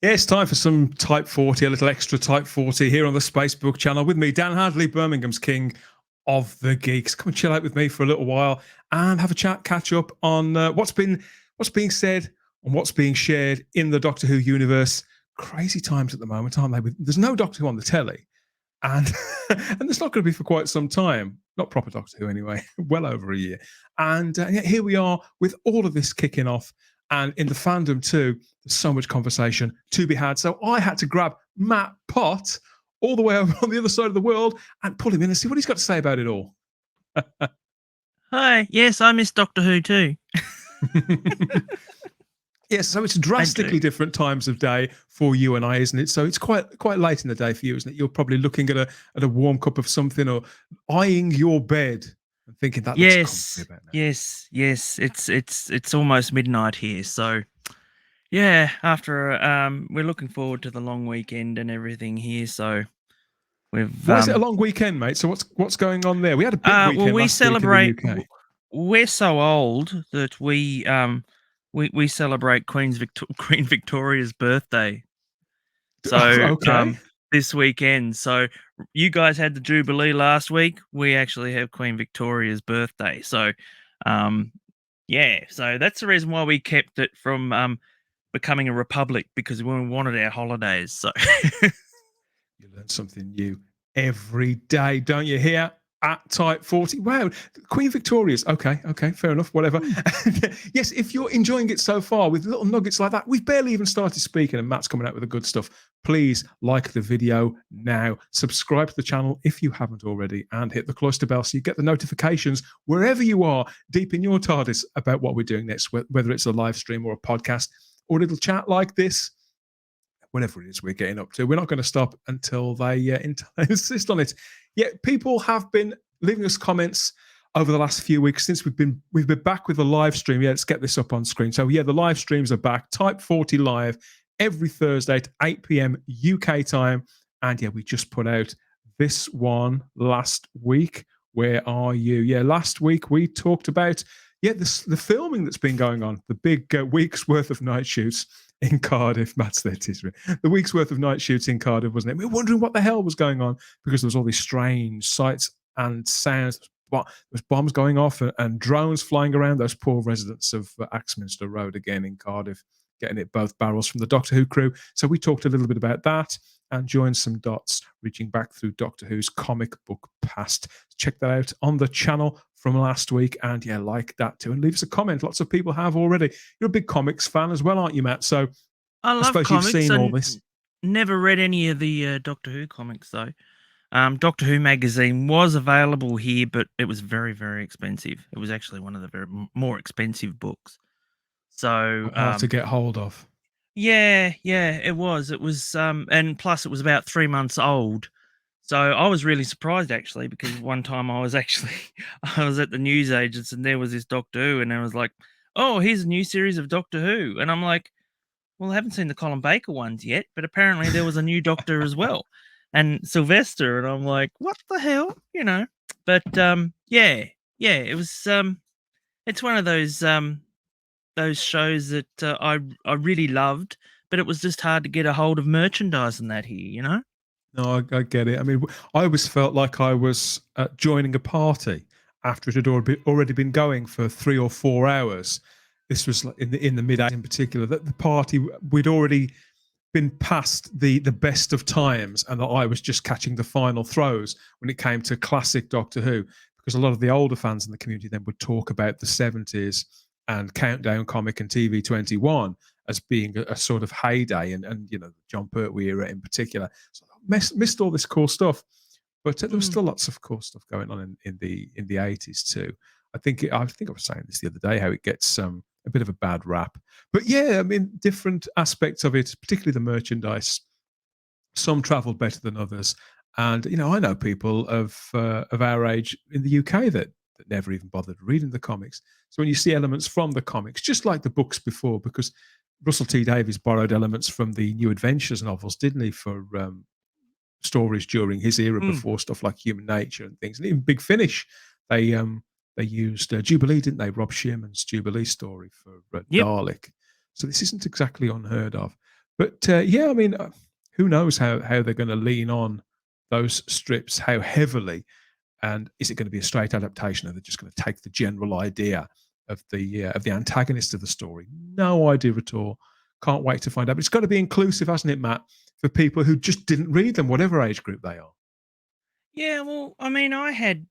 Yeah, it's time for some Type 40, a little extra Type 40 here on the Spacebook channel with me, Dan Hadley, Birmingham's king of the geeks. Come and chill out with me for a little while and have a chat, catch up on what's being said and what's being shared in the Doctor Who universe. Crazy times at the moment, aren't they? There's no Doctor Who on the telly, and and there's not going to be for quite some time. Not proper Doctor Who anyway, well over a year. And yeah, here we are with all of this kicking off. And in the fandom too, there's so much conversation to be had. So I had to grab Matt Pott all the way over on the other side of the world and pull him in and see what he's got to say about it all. Hi. Yes, I miss Doctor Who too. Yes, so it's drastically different times of day for you and I, isn't it? So it's quite late in the day for you, isn't it? You're probably looking at a warm cup of something or eyeing your bed and thinking that looks comfy about now. Yes. It's almost midnight here, so yeah. After we're looking forward to the long weekend and everything here. So we've. Why is it a long weekend, mate? So what's going on there? We had a big weekend well, we last celebrate. week in the UK. We're so old that we celebrate Queen Victoria's birthday. So okay. This weekend. So you guys had the Jubilee last week. We actually have Queen Victoria's birthday. So yeah, so that's the reason why we kept it from becoming a republic, because we wanted our holidays. So you learn something new every day, don't you? Here at Type 40. Wow, Queen Victoria's. Okay, fair enough, whatever. Yes, if you're enjoying it so far with little nuggets like that, we've barely even started speaking and Matt's coming out with the good stuff. Please like the video now, subscribe to the channel if you haven't already, and hit the cloister bell so you get the notifications wherever you are deep in your TARDIS about what we're doing next, whether it's a live stream or a podcast or a little chat like this. Whatever it is we're getting up to, we're not going to stop until they insist on it. Yeah, people have been leaving us comments over the last few weeks since we've been back with the live stream. Yeah, let's get this up on screen. So yeah, the live streams are back. Type 40 live every Thursday at 8 p.m. UK time. And yeah, we just put out this one last week. Where are you? Yeah, last week we talked about the filming that's been going on, the big week's worth of night shoots in Cardiff. Matt's there, Tisra. The week's worth of night shoots in Cardiff, wasn't it? We were wondering what the hell was going on because there was all these strange sights and sounds. There was bombs going off and drones flying around. Those poor residents of Axminster Road again in Cardiff, getting it both barrels from the Doctor Who crew. So we talked a little bit about that and joined some dots, reaching back through Doctor Who's comic book past. Check that out on the channel from last week, and yeah, like that too, and leave us a comment. Lots of people have already. You're a big comics fan as well, aren't you, Matt? So I love suppose comics. You've seen all this. Never read any of the Doctor Who comics though. Doctor Who magazine was available here, but it was very, very expensive. It was actually one of the more expensive books. So hard to get hold of. Yeah, it was. It was, and plus it was about 3 months old. So I was really surprised actually, because one time I was at the newsagents and there was this Doctor Who, and I was like, "Oh, here's a new series of Doctor Who," and I'm like, "Well, I haven't seen the Colin Baker ones yet, but apparently there was a new Doctor as well, and Sylvester," and I'm like, "What the hell?" You know? But yeah, it was. It's one of those shows that I really loved, but it was just hard to get a hold of merchandise and that here, you know? No, I get it. I mean, I always felt like I was joining a party after it had already been going for 3 or 4 hours. This was in the mid-80s in particular, that the party, we'd already been past the best of times, and that I was just catching the final throws when it came to classic Doctor Who, because a lot of the older fans in the community then would talk about the 70s and Countdown comic and TV 21 as being a sort of heyday, and you know, John Pertwee era in particular. So I missed all this cool stuff, but there was still lots of cool stuff going on in the 80s too. I think I was saying this the other day, how it gets a bit of a bad rap, but yeah, I mean, different aspects of it, particularly the merchandise, some traveled better than others. And you know, I know people of our age in the UK that never even bothered reading the comics. So when you see elements from the comics, just like the books before, because Russell T Davies borrowed elements from the New Adventures novels, didn't he, for stories during his era before stuff like Human Nature and things. And even Big Finish, they used Jubilee, didn't they? Rob Shearman's Jubilee story for Dalek. So this isn't exactly unheard of. But yeah, I mean, who knows how they're going to lean on those strips, how heavily, and is it going to be a straight adaptation, or they're just going to take the general idea of the antagonist of the story? No idea at all. Can't wait to find out. But it's got to be inclusive, hasn't it, Matt, for people who just didn't read them, whatever age group they are. Yeah, well, I mean, I had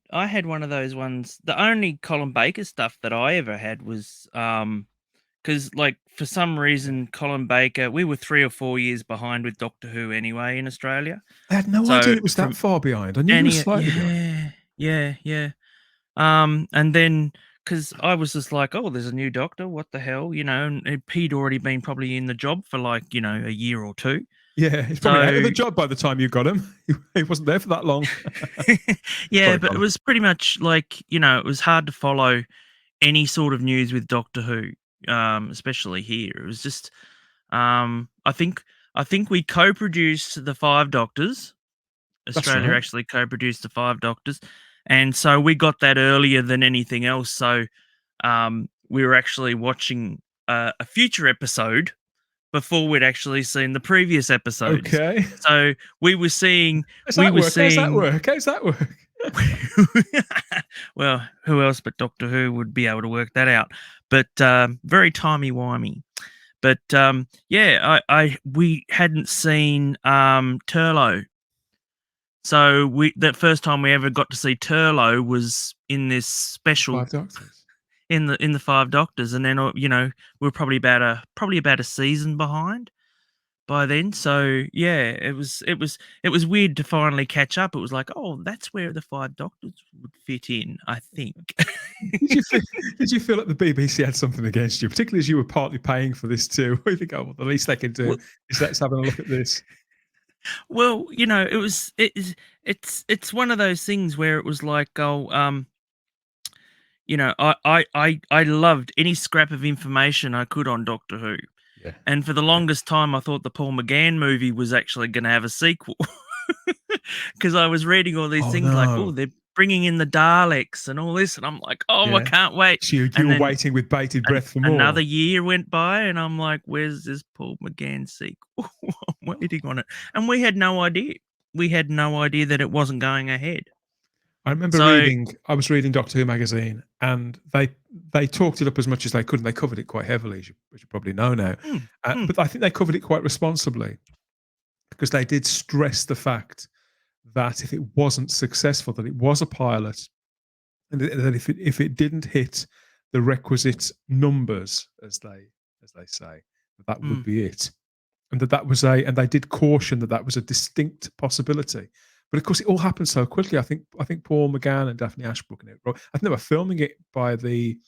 one of those ones. The only Colin Baker stuff that I ever had was because like for some reason Colin Baker, we were 3 or 4 years behind with Doctor Who anyway in Australia. I had no idea So it was that from far behind. I knew it was slightly behind. yeah. And then because I was just like, oh, there's a new Doctor, what the hell, and he'd already been probably in the job for like a year or two. Yeah, he's probably out of the job by the time you got him. He wasn't there for that long. Yeah, Sorry, but it was pretty much like, it was hard to follow any sort of news with Doctor Who, especially here. It was just, I think we co-produced the Five Doctors. That's Australia right. actually co-produced the Five Doctors, and so we got that earlier than anything else. So, we were actually watching a future episode before we'd actually seen the previous episodes. Okay. So we were seeing. How's that work? Well, who else but Doctor Who would be able to work that out? But very timey-wimey. But yeah, we hadn't seen Turlo. So that first time we ever got to see Turlo was in this special Five Doctors. in the Five Doctors, and then we were probably about a season behind by then. So yeah, it was weird to finally catch up. It was like, oh, that's where the Five Doctors would fit in, I think. Did you feel like the BBC had something against you, particularly as you were partly paying for this too? You think, oh, well, the least they can do is let's have a look at this. Well, it's one of those things where it was like, oh, I loved any scrap of information I could on Doctor Who. Yeah. And for the longest time, I thought the Paul McGann movie was actually going to have a sequel because I was reading all these things like, oh, they're bringing in the Daleks and all this, and I'm like, oh, I can't wait. So you were waiting with bated breath for more. Another year went by, and I'm like, where's this Paul McGann sequel? I'm waiting on it, and we had no idea. We had no idea that it wasn't going ahead. I remember I was reading Doctor Who magazine, and they talked it up as much as they could, and they covered it quite heavily, as you probably know now. But I think they covered it quite responsibly, because they did stress the fact that if it wasn't successful, that it was a pilot, and that if it didn't hit the requisite numbers, as they say, that would be it, and that was and they did caution that was a distinct possibility. But of course, it all happened so quickly. I think Paul McGann and Daphne Ashbrook and I think they were filming it by the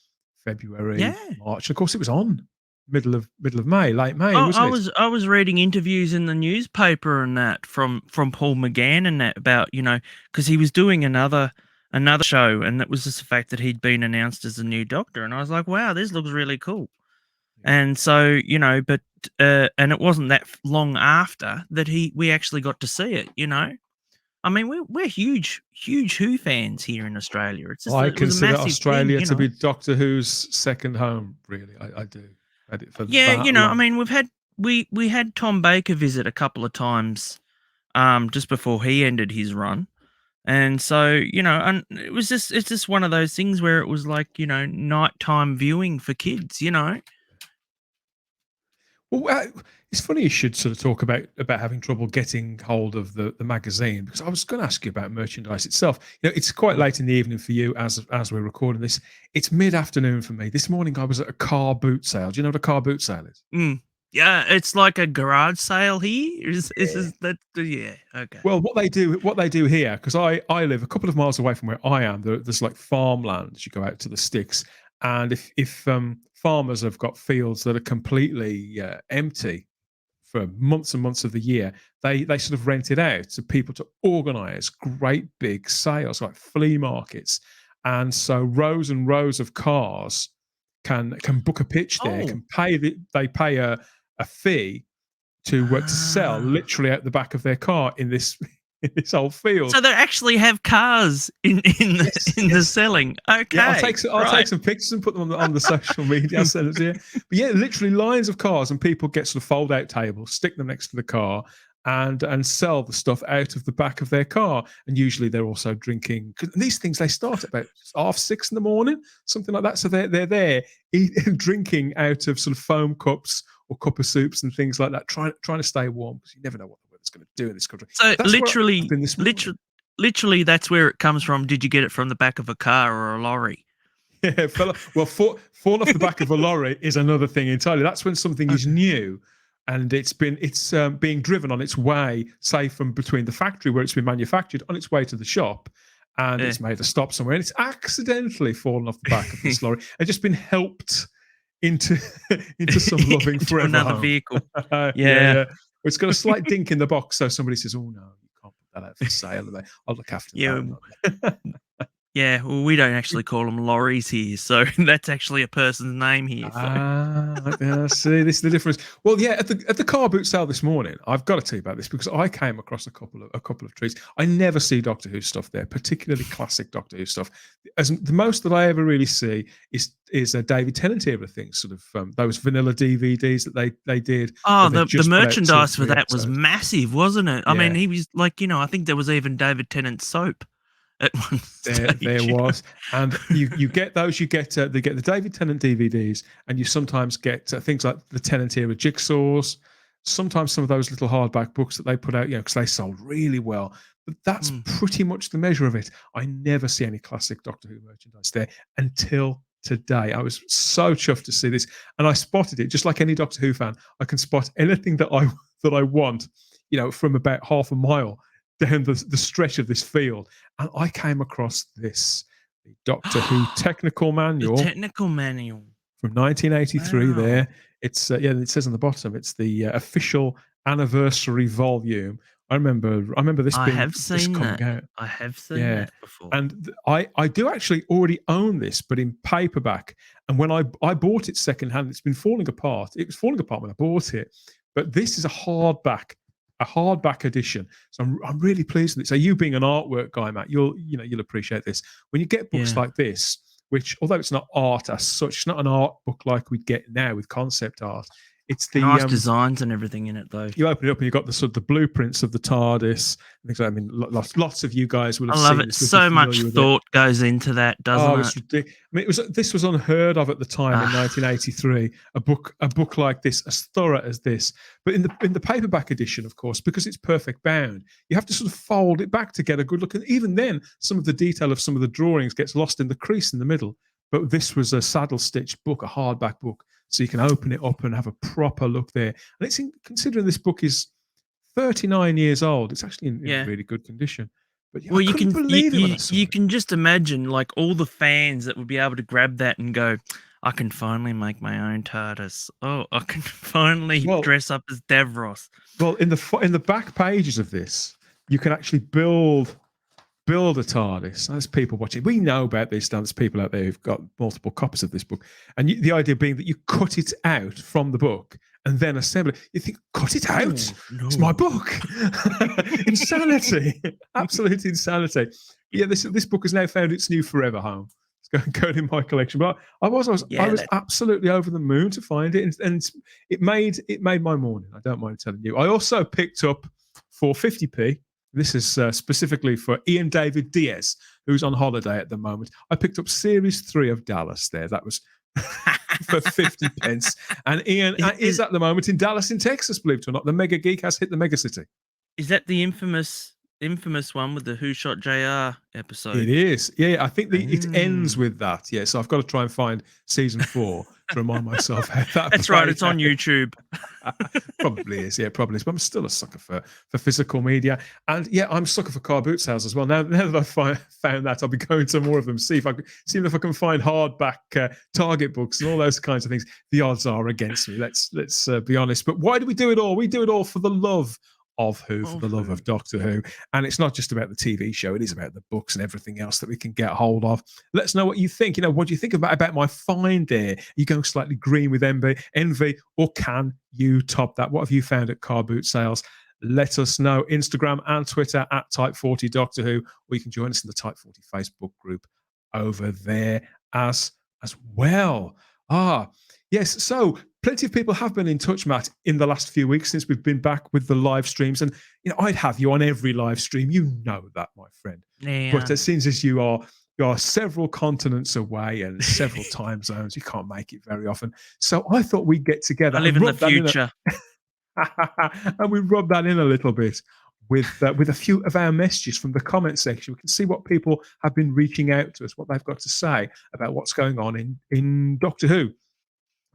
February, March. And of course, it was on middle of May, late May. I was reading interviews in the newspaper and that from Paul McGann and that about because he was doing another show, and that was just the fact that he'd been announced as the new Doctor, and I was like, wow, this looks really cool. And so but and it wasn't that long after that we actually got to see it. I mean, we're huge Who fans here in Australia. It's just, I consider Australia thing, to be Doctor Who's second home. Really, I do. For yeah, I mean, we had Tom Baker visit a couple of times, just before he ended his run, and so and it's just one of those things where it was like nighttime viewing for kids. Well, it's funny you should sort of talk about having trouble getting hold of the magazine, because I was going to ask you about merchandise itself. It's quite late in the evening for you as we're recording this. It's mid-afternoon for me. This morning I was at a car boot sale. Do you know what a car boot sale is? Yeah, it's like a garage sale here. Is that? Yeah, okay. Well, what they do here, because I live a couple of miles away from where I am. There's like farmland as you go out to the sticks, and if farmers have got fields that are completely empty for months and months of the year, they sort of rent it out to people to organise great big sales like flea markets, and so rows and rows of cars can book a pitch there, can pay they pay a fee to sell literally out the back of their car in this this whole field. So they actually have cars in the selling. Okay, Yeah, I'll take some pictures and put them on the social media. I'll send it to you. But yeah, literally lines of cars, and people get sort of fold out tables, stick them next to the car, and sell the stuff out of the back of their car. And usually they're also drinking, because these things, they start at about 6:30 in the morning, something like that. So they're there drinking out of sort of foam cups or cup of soups and things like that, trying to stay warm, because you never know what the weather's going to do in this country. So That's literally, that's where it comes from. Did you get it from the back of a car or a lorry? Yeah, fall off the back of a lorry is another thing entirely. That's when something is new, and it's being driven on its way, say from between the factory where it's been manufactured, on its way to the shop, and it's made a stop somewhere, and it's accidentally fallen off the back of this lorry and just been helped into some loving into forever another home. vehicle. Yeah. It's got a slight dink in the box, so somebody says, "Oh no, you can't put that out for sale." I'll look after that. Yeah, well, we don't actually call them lorries here, so that's actually a person's name here. Yeah, see, this is the difference. Well, yeah, at the car boot sale this morning, I've got to tell you about this because I came across a couple of treats. I never see Doctor Who stuff there, particularly classic Doctor Who stuff. As the most that I ever really see is a David Tennant era thing, sort of those vanilla DVDs that they did. Oh, the merchandise for that was massive, wasn't it? I mean, he was like, I think there was even David Tennant soap at one stage. There was, and you get those. They get the David Tennant DVDs, and you sometimes get things like the Tennant era jigsaws. Sometimes some of those little hardback books that they put out, because they sold really well. But that's pretty much the measure of it. I never see any classic Doctor Who merchandise there until today. I was so chuffed to see this, and I spotted it just like any Doctor Who fan. I can spot anything that I want, from about half a mile down the stretch of this field, and I came across the Doctor Who technical manual. The technical manual from 1983. Wow. There, it's it says on the bottom, it's the official anniversary volume. I remember this being. I have seen that. Out. I have seen that before, and I do actually already own this, but in paperback. And when I bought it secondhand, it's been falling apart. It was falling apart when I bought it, but this is a hardback edition. So I'm really pleased with it. So you being an artwork guy, Matt, you'll appreciate this. When you get books like this, which although it's not art as such, it's not an art book like we'd get now with concept art. It's the nice designs and everything in it, though. You open it up and you've got the sort of the blueprints of the TARDIS. Things like, I mean, lots of you guys will have seen. I love it. So much thought goes into that, doesn't it? It's ridiculous. I mean, this was unheard of at the time in 1983. A book like this, as thorough as this. But in the paperback edition, of course, because it's perfect bound, you have to sort of fold it back to get a good look. And even then, some of the detail of some of the drawings gets lost in the crease in the middle. But this was a saddle-stitched book, a hardback book. So you can open it up and have a proper look there. And it's considering this book is 39 years old, it's actually in really good condition. But well, you can just imagine like all the fans that would be able to grab that and go, I can finally make my own TARDIS. Oh, I can finally dress up as Davros. Well, in the back pages of this, you can actually build a TARDIS. There's people watching. We know about this. There's people out there who've got multiple copies of this book. And the idea being that you cut it out from the book and then assemble it. You think, cut it out? No. It's my book. Insanity. Absolute insanity. Yeah, this book has now found its new forever home. It's going in my collection. But I was absolutely over the moon to find it. And it made my morning. I don't mind telling you. I also picked up for 50p. This is specifically for Ian David Diaz, who's on holiday at the moment. I picked up Series 3 of Dallas there. That was for 50 pence. And Ian is at the moment in Dallas, in Texas, believe it or not. The Mega Geek has hit the mega city. Is that the infamous one with the Who Shot JR episode? It is. Yeah, I think it ends with that. Yeah, so I've got to try and find season 4 to remind myself how that. That's right. It's on YouTube. Probably is. Yeah, probably is. But I'm still a sucker for physical media, and I'm a sucker for car boot sales as well. Now that I've found that, I'll be going to more of them. See if I can find hardback Target books and all those kinds of things. The odds are against me. Let's be honest. But why do we do it all? We do it all for the love of Who, for the love of Doctor Who. And it's not just about the TV show, it is about the books and everything else that we can get hold of. Let us know what you think. What do you think about my find there? Are you going slightly green with envy, or can you top that? What have you found at car boot sales? let us know. Instagram and Twitter at Type 40 Doctor Who, or you can join us in the Type 40 Facebook group over there as well. Yes. So plenty of people have been in touch, Matt, in the last few weeks since we've been back with the live streams. And I'd have you on every live stream. You know that, my friend. Yeah. But as soon as you are several continents away and several time zones, you can't make it very often. So I thought we'd get together. I live in the future. And we rub that in a little bit with a few of our messages from the comment section. We can see what people have been reaching out to us, what they've got to say about what's going on in Doctor Who.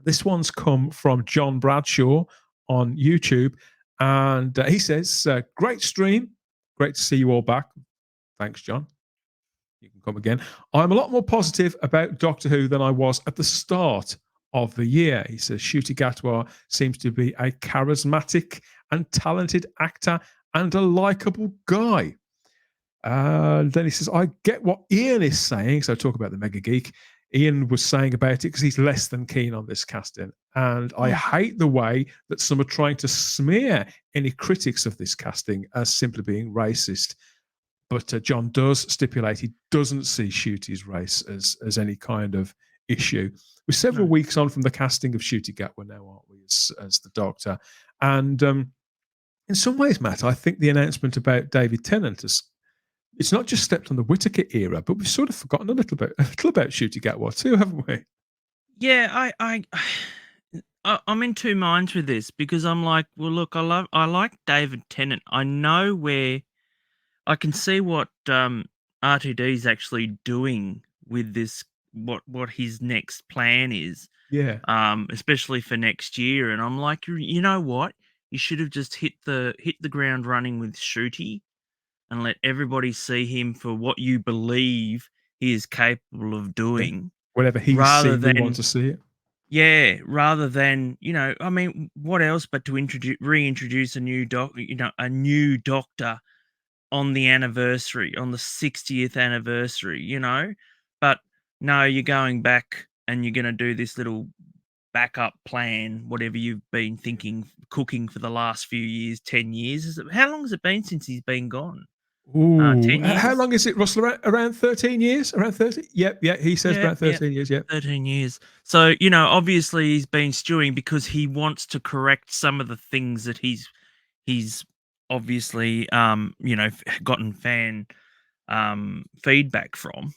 This one's come from John Bradshaw on YouTube, and he says, great stream. Great to see you all back. Thanks, John. You can come again. I'm a lot more positive about Doctor Who than I was at the start of the year. He says, Ncuti Gatwa seems to be a charismatic and talented actor and a likable guy. Then he says, I get what Ian is saying. So talk about the Mega Geek. Ian was saying about it because he's less than keen on this casting. And I hate the way that some are trying to smear any critics of this casting as simply being racist. But John does stipulate he doesn't see Ncuti's race as any kind of issue. We're several weeks on from the casting of Ncuti Gatwa now, aren't we, as the Doctor? And in some ways, Matt, I think the announcement about David Tennant it's not just stepped on the Whittaker era, but we've sort of forgotten a little about Ncuti Gatwa too, haven't we? Yeah, I'm in two minds with this because I'm like, well, look, I like David Tennant. I know where I can see what R2D is actually doing with this, what his next plan is. Yeah. Especially for next year, and I'm like, you know what? You should have just hit the ground running with Ncuti and let everybody see him for what you believe he is capable of doing. Whatever he's seen, we want to see it. Yeah, rather than, I mean, what else but to reintroduce a new doctor on the anniversary, on the 60th anniversary, But no, you're going back and you're going to do this little backup plan, whatever you've been cooking for the last few years, 10 years. How long has it been since he's been gone? 10 years? How long is it, Russell? Around 13 years? Around 30? Yep, he says around 13 years, yeah. 13 years. So, obviously he's been stewing because he wants to correct some of the things that he's obviously, gotten fan feedback from.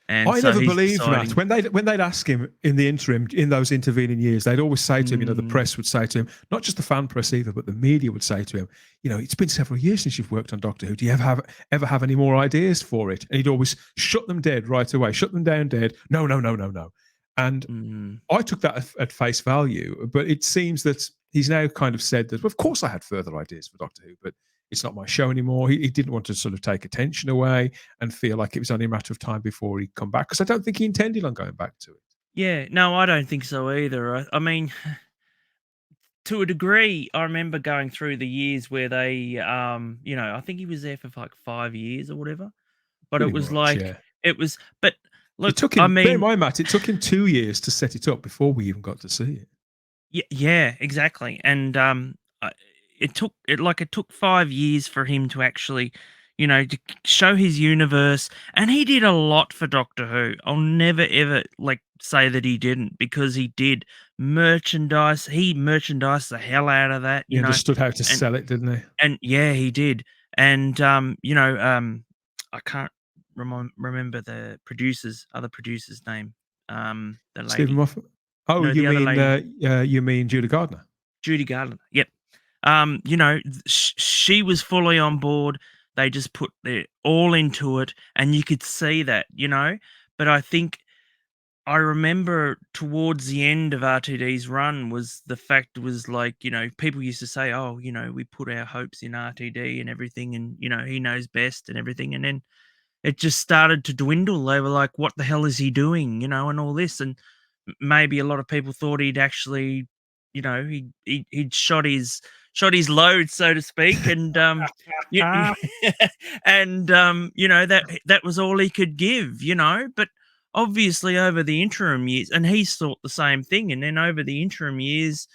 And I so never believed deciding... that when they'd ask him in the interim, in those intervening years, they'd always say to him, the press would say to him, not just the fan press either, but the media would say to him, it's been several years since you've worked on Doctor Who. Do you ever have any more ideas for it? And he'd always shut them dead right away, shut them down dead. No. And I took that at face value, but it seems that he's now kind of said that, well, of course I had further ideas for Doctor Who, but it's not my show anymore. He didn't want to sort of take attention away and feel like it was only a matter of time before he'd come back, because I don't think he intended on going back to it. Yeah, no, I don't think so either. I mean, to a degree, I remember going through the years where they, I think he was there for like 5 years or whatever. But Pretty it was much, like, it was, but look, it took him, I mean, bear in mind, Matt, it took him 2 years to set it up before we even got to see it. Yeah, exactly. And it took 5 years for him to actually, to show his universe, and he did a lot for Doctor Who. I'll never ever say that he didn't, because he did merchandise. He merchandised the hell out of that. He understood how to sell it, didn't he? And yeah, he did. And I can't remember the other producer's name. The lady. Stephen Moffat. Oh, no, you mean Judy Gardner? Judy Gardner. Yep. She was fully on board. They just put their all into it, and you could see that, But I remember towards the end of R2D's run was the fact was people used to say, oh, we put our hopes in RTD and everything, and he knows best and everything, and then it just started to dwindle. They were like, what the hell is he doing, and all this, and maybe a lot of people thought he'd actually, he'd shot his load, so to speak, and and that was all he could give, but obviously over the interim years, and he thought the same thing, and then over the interim years,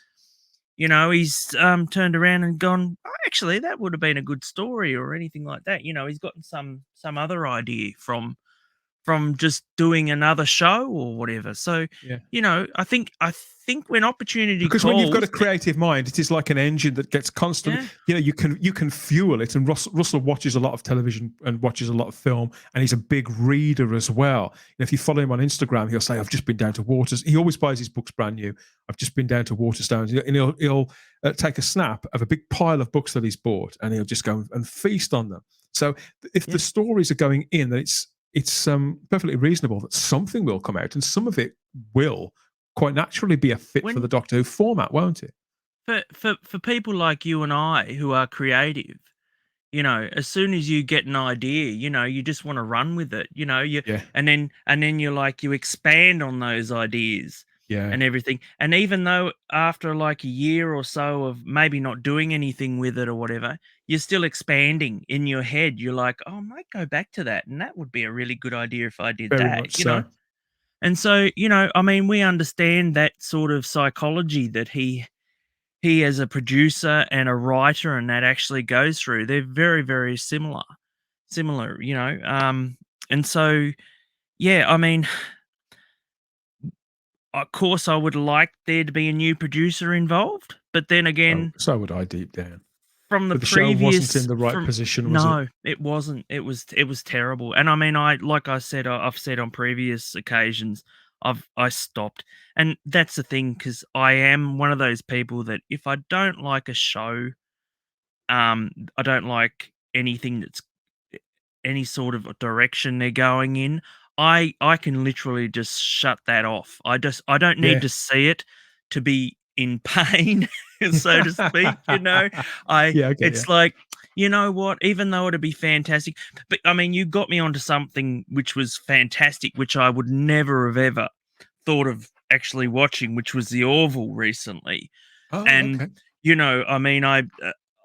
he's turned around and gone, oh, actually, that would have been a good story or anything like that. He's gotten some other idea from just doing another show or whatever. So, Yeah. I think when opportunity Because when you've got a calls, creative mind, it is like an engine that gets constantly. yeah, You can fuel it. And Russell watches a lot of television and watches a lot of film, and he's a big reader as well. If you follow him on Instagram, he'll say, "I've just been down to Waters." He always buys his books brand new. "I've just been down to Waterstones," and he'll take a snap of a big pile of books that he's bought, and he'll just go and feast on them. So if the stories are going in, then it's perfectly reasonable that something will come out, and some of it will quite naturally be a fit for the Doctor Who format, won't it? For people like you and I who are creative, as soon as you get an idea, you just want to run with it, and then you're like, you expand on those ideas and everything. And even though after like a year or so of maybe not doing anything with it or whatever, you're still expanding in your head. You're like, oh, I might go back to that. And that would be a really good idea if I did Very that, much so. And so, we understand that sort of psychology that he as a producer and a writer and that actually goes through. They're very, very similar, and so, yeah, of course I would like there to be a new producer involved, but then again, so would I deep down. from the But the show wasn't in the right from position, was it? no, it wasn't. It was terrible. And like I said, I've said on previous occasions, I stopped. And that's the thing, because I am one of those people that if I don't like a show, I don't like anything that's any sort of direction they're going in. I can literally just shut that off. I don't need to see it to be in pain, so to speak. I get It's like, you know what? Even though it'd be fantastic, but you got me onto something which was fantastic, which I would never have ever thought of actually watching, which was the Orville recently. Oh, And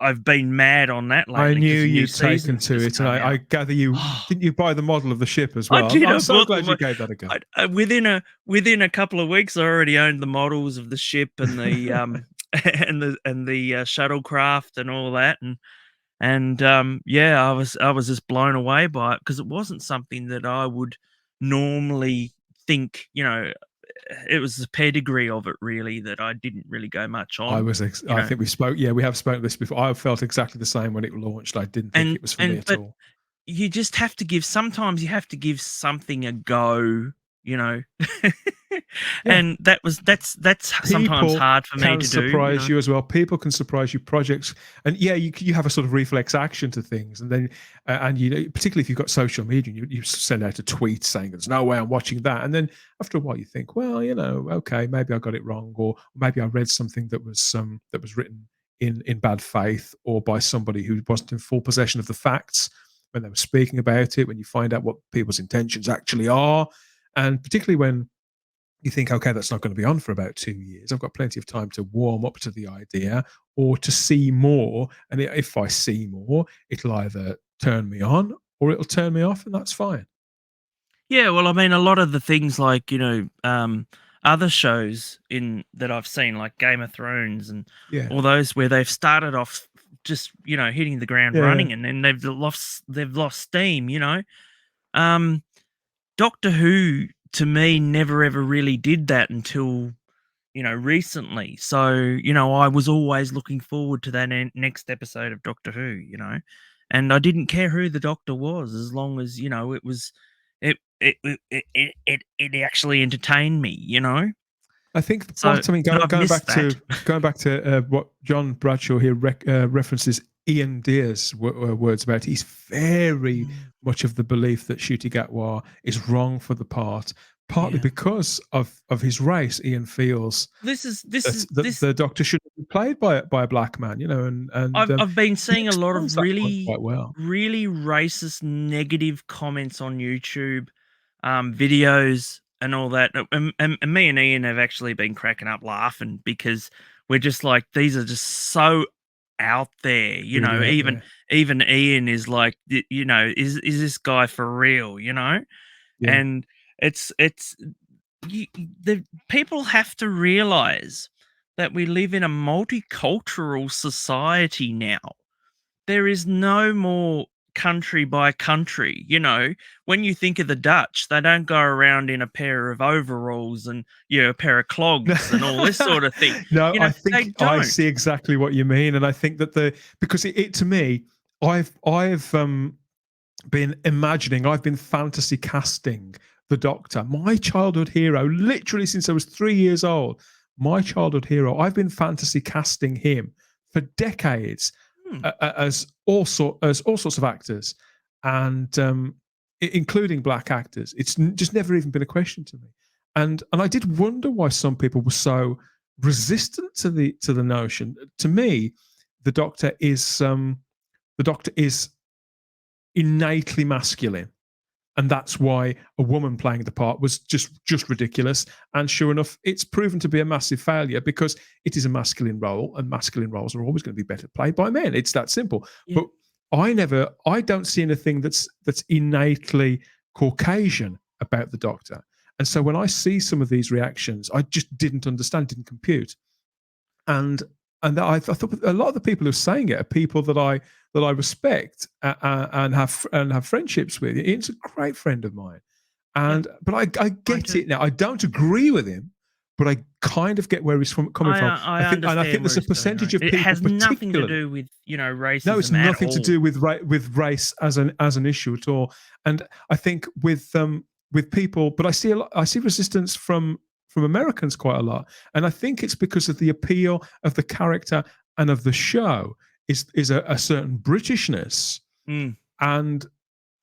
I've been mad on that lately. I knew because the new you'd taken season's to just it, and come I out. gather you didn't you buy the model of the ship as I well? did. I'm I so bought glad the you gave that a go. within a couple of weeks, I already owned the models of the ship and the and the shuttlecraft and all that, and yeah, I was just blown away by it, because it wasn't something that I would normally think. It was the pedigree of it really that I didn't really go much on. I think we spoke. Yeah, we have spoken this before. I felt exactly the same when it launched. I didn't think it was for me at all. You just have to give. Sometimes you have to give something a go. And that's sometimes hard for me to do. Surprise you as well. People can surprise you. Projects, and yeah, you have a sort of reflex action to things, and then and particularly if you've got social media, you send out a tweet saying there's no way I'm watching that, and then after a while you think, well, okay, maybe I got it wrong, or maybe I read something that was written in bad faith, or by somebody who wasn't in full possession of the facts when they were speaking about it. When you find out what people's intentions actually are, and particularly when you think, okay, that's not going to be on for about 2 years. I've got plenty of time to warm up to the idea or to see more. And if I see more, it'll either turn me on or it'll turn me off, and that's fine. Yeah, well, a lot of the things like, other shows that I've seen, like Game of Thrones and all those, where they've started off just, hitting the ground running, and then they've lost steam. Doctor Who, to me, never ever really did that until recently. So I was always looking forward to that next episode of Doctor Who. And I didn't care who the Doctor was, as long as it was it actually entertained me. I think So, going back to what John Bradshaw here references Ian Dear's words about it. He's very much of the belief that Ncuti Gatwa is wrong for the part, partly because of his race. Ian feels the Doctor should be played by a black man, and I've been seeing a lot of really quite well. really racist negative comments on YouTube, videos and all that, and me and Ian have actually been cracking up laughing, because we're just like, these are just so out there, even Ian is like, is this guy for real, and it's the people have to realize that we live in a multicultural society now. There is no more country by country. When you think of the Dutch, they don't go around in a pair of overalls and a pair of clogs and all this sort of thing. No, I They think I don't. see exactly what you mean, and I think that because it to me, I've been imagining, I've been fantasy casting the Doctor, my childhood hero, literally since I was 3 years old. My childhood hero, I've been fantasy casting him for decades as all sorts of actors, and including black actors. It's just never even been a question to me, and I did wonder why some people were so resistant to the notion. To me, the Doctor is innately masculine, and that's why a woman playing the part was just ridiculous. And sure enough, it's proven to be a massive failure because it is a masculine role, and masculine roles are always going to be better played by men. It's that simple. Yeah. But I don't see anything that's innately Caucasian about the Doctor. And so when I see some of these reactions, I just didn't understand, didn't compute. And I thought a lot of the people who are saying it are people that I respect and have friendships with. Ian's a great friend of mine, but I get it now. I don't agree with him, but I kind of get where he's coming from. I think there's a percentage of people. It has nothing to do with racism. No, it's nothing to do with race as an issue at all. And I think with people, but I see resistance from Americans quite a lot, and I think it's because of the appeal of the character and of the show is a certain Britishness, and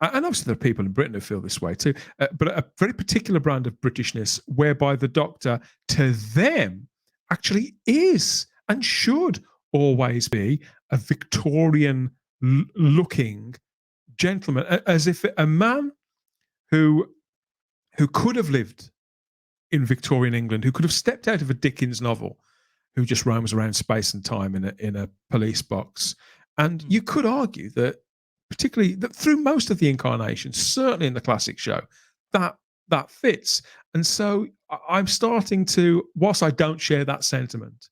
obviously there are people in Britain who feel this way too, but a very particular brand of Britishness whereby the Doctor to them actually is and should always be a Victorian looking gentleman, as if a man who could have lived in Victorian England, who could have stepped out of a Dickens novel, who just roams around space and time in a police box. And you could argue that, particularly that through most of the incarnations, certainly in the classic show, that fits. And so I'm starting to, whilst I don't share that sentiment,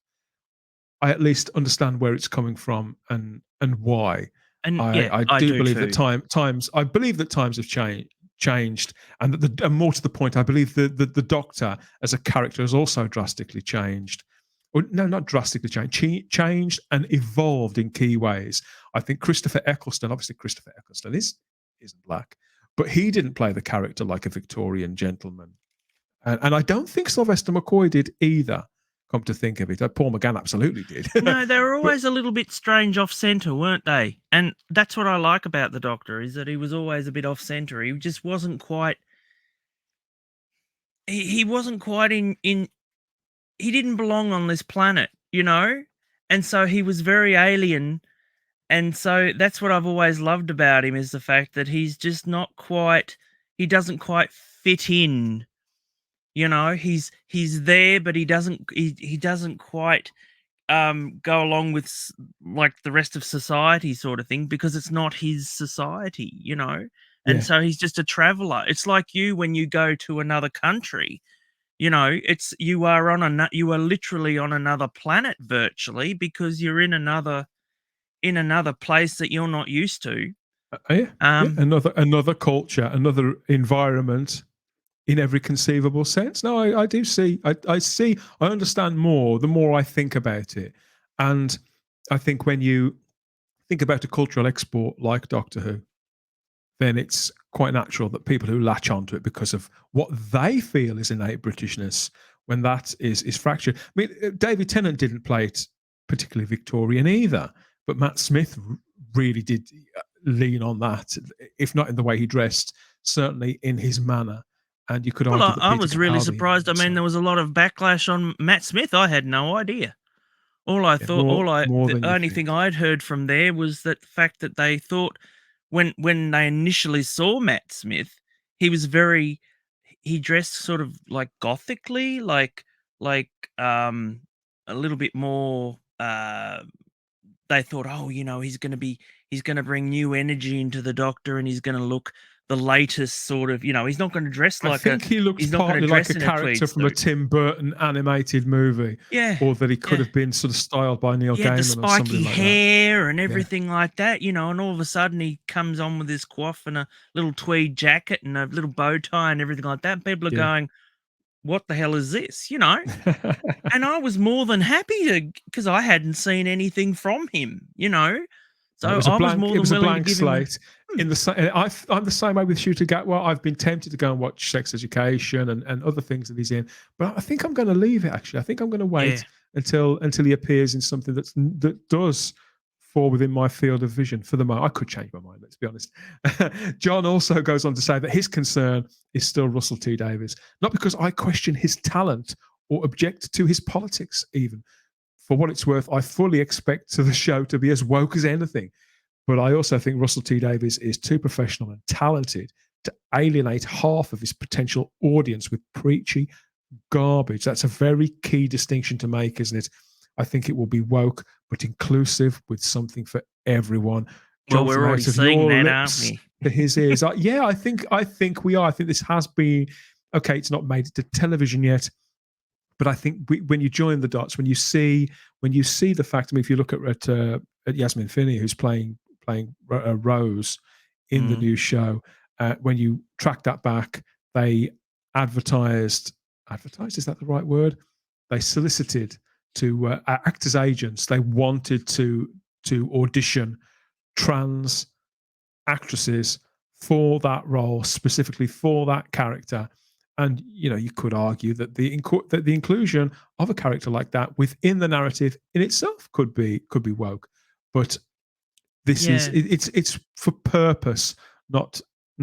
I at least understand where it's coming from and why. And I do believe that times have changed, and that and more to the point, I believe the Doctor as a character has also drastically changed. Or no, not drastically changed and evolved in key ways. I think Christopher Eccleston isn't black, but he didn't play the character like a Victorian gentleman, and I don't think Sylvester McCoy did either. Come to think of it, Paul McGann absolutely did. No, they were always a little bit strange off center, weren't they? And that's what I like about the Doctor, is that he was always a bit off center. He just wasn't quite. He wasn't quite in. He didn't belong on this planet, and so he was very alien. And so that's what I've always loved about him, is the fact that he's just not quite. He doesn't quite fit in. He's there, but he doesn't quite go along with like the rest of society, sort of thing, because it's not his society, and so he's just a traveler. It's like you when you go to another country, you are literally on another planet virtually, because you're in another place that you're not used to. Another culture, another environment, in every conceivable sense. No, I do see. I see. I understand more the more I think about it, and I think when you think about a cultural export like Doctor Who, then it's quite natural that people who latch onto it because of what they feel is innate Britishness, when that is fractured. I mean, David Tennant didn't play it particularly Victorian either, but Matt Smith really did lean on that, if not in the way he dressed, certainly in his manner. And you could argue that I was really surprised. I mean, there was a lot of backlash on Matt Smith. I had no idea. The only thing I'd heard from there was that the fact that they thought when they initially saw Matt Smith, he dressed sort of like gothically, like a little bit more. They thought, he's going to bring new energy into the Doctor, and he's going to look the latest sort of, he's not going to dress I like think he looks he's not going partly to like dress a in a tweed character from a suit. Tim Burton animated movie, Yeah, or that he could yeah. have been sort of styled by Neil He had the Gaiman or somebody spiky like that. hair and everything like that, and all of a sudden he comes on with his coif and a little tweed jacket and a little bow tie and everything like that. People are going, what the hell is this? And I was more than happy because I hadn't seen anything from him, So it was I was more it than was a willing to blank give him slate. I'm the same way with Shooter Gatwa. I've been tempted to go and watch Sex Education and other things that he's in, but I think I'm going to leave it. Actually, I think I'm going to wait until he appears in something that does fall within my field of vision. For the moment, I could change my mind. Let's be honest. John also goes on to say that his concern is still Russell T Davies, not because I question his talent or object to his politics, even. For what it's worth, I fully expect the show to be as woke as anything. But I also think Russell T Davies is too professional and talented to alienate half of his potential audience with preachy garbage. That's a very key distinction to make, isn't it? I think it will be woke but inclusive with something for everyone. Well, we're already seeing that, aren't we? To his ears. I think we are. I think this has been okay. It's not made it to television yet, but I think when you join the dots, when you see the fact. I mean, if you look at Yasmin Finney, who's playing Rose in the new show, when you track that back, they advertised, is that the right word? They solicited to act as agents. They wanted to audition trans actresses for that role, specifically for that character. And you could argue that the inclusion of a character like that within the narrative in itself could be woke, but this is it's for purpose, not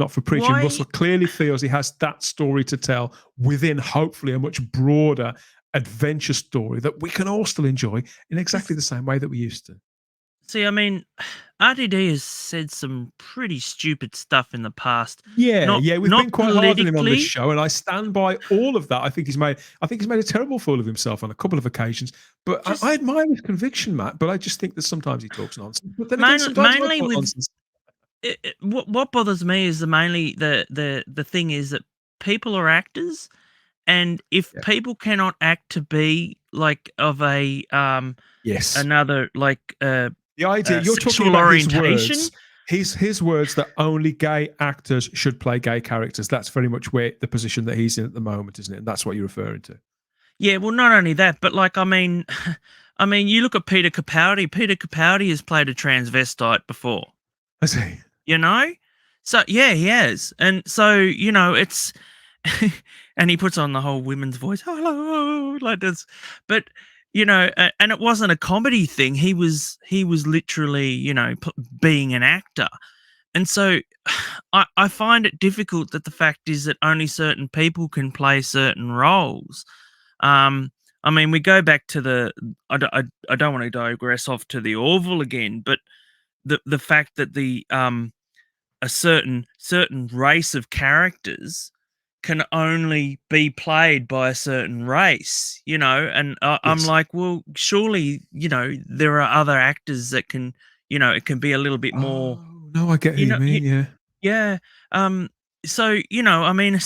for preaching. Russell clearly feels he has that story to tell within, hopefully, a much broader adventure story that we can all still enjoy in exactly the same way that we used to. See, I mean, RTD has said some pretty stupid stuff in the past. Yeah, we've been quite hard on him on this show, and I stand by all of that. I think he's made a terrible fool of himself on a couple of occasions. But I admire his conviction, Matt. But I just think that sometimes he talks nonsense. But then again, sometimes mainly with nonsense. What bothers me is the thing is that people are actors, and if people cannot act to be like of a another like the idea you're talking about orientation. His words that only gay actors should play gay characters. That's very much where the position that he's in at the moment, isn't it? And that's what you're referring to. Yeah, well, not only that, but like I mean, you look at Peter Capaldi. Peter Capaldi has played a transvestite before. Has he? So yeah, he has, and so it's. And he puts on the whole women's voice, hello, like this, but. And it wasn't a comedy thing. He was literally, being an actor. And so I find it difficult that the fact is that only certain people can play certain roles. I mean, we go back to I don't want to digress off to the Orville again, but the fact that a certain race of characters can only be played by a certain race, and I'm like, well, surely, there are other actors that can, it can be a little bit more. No, I get what you mean, yeah. So, I mean,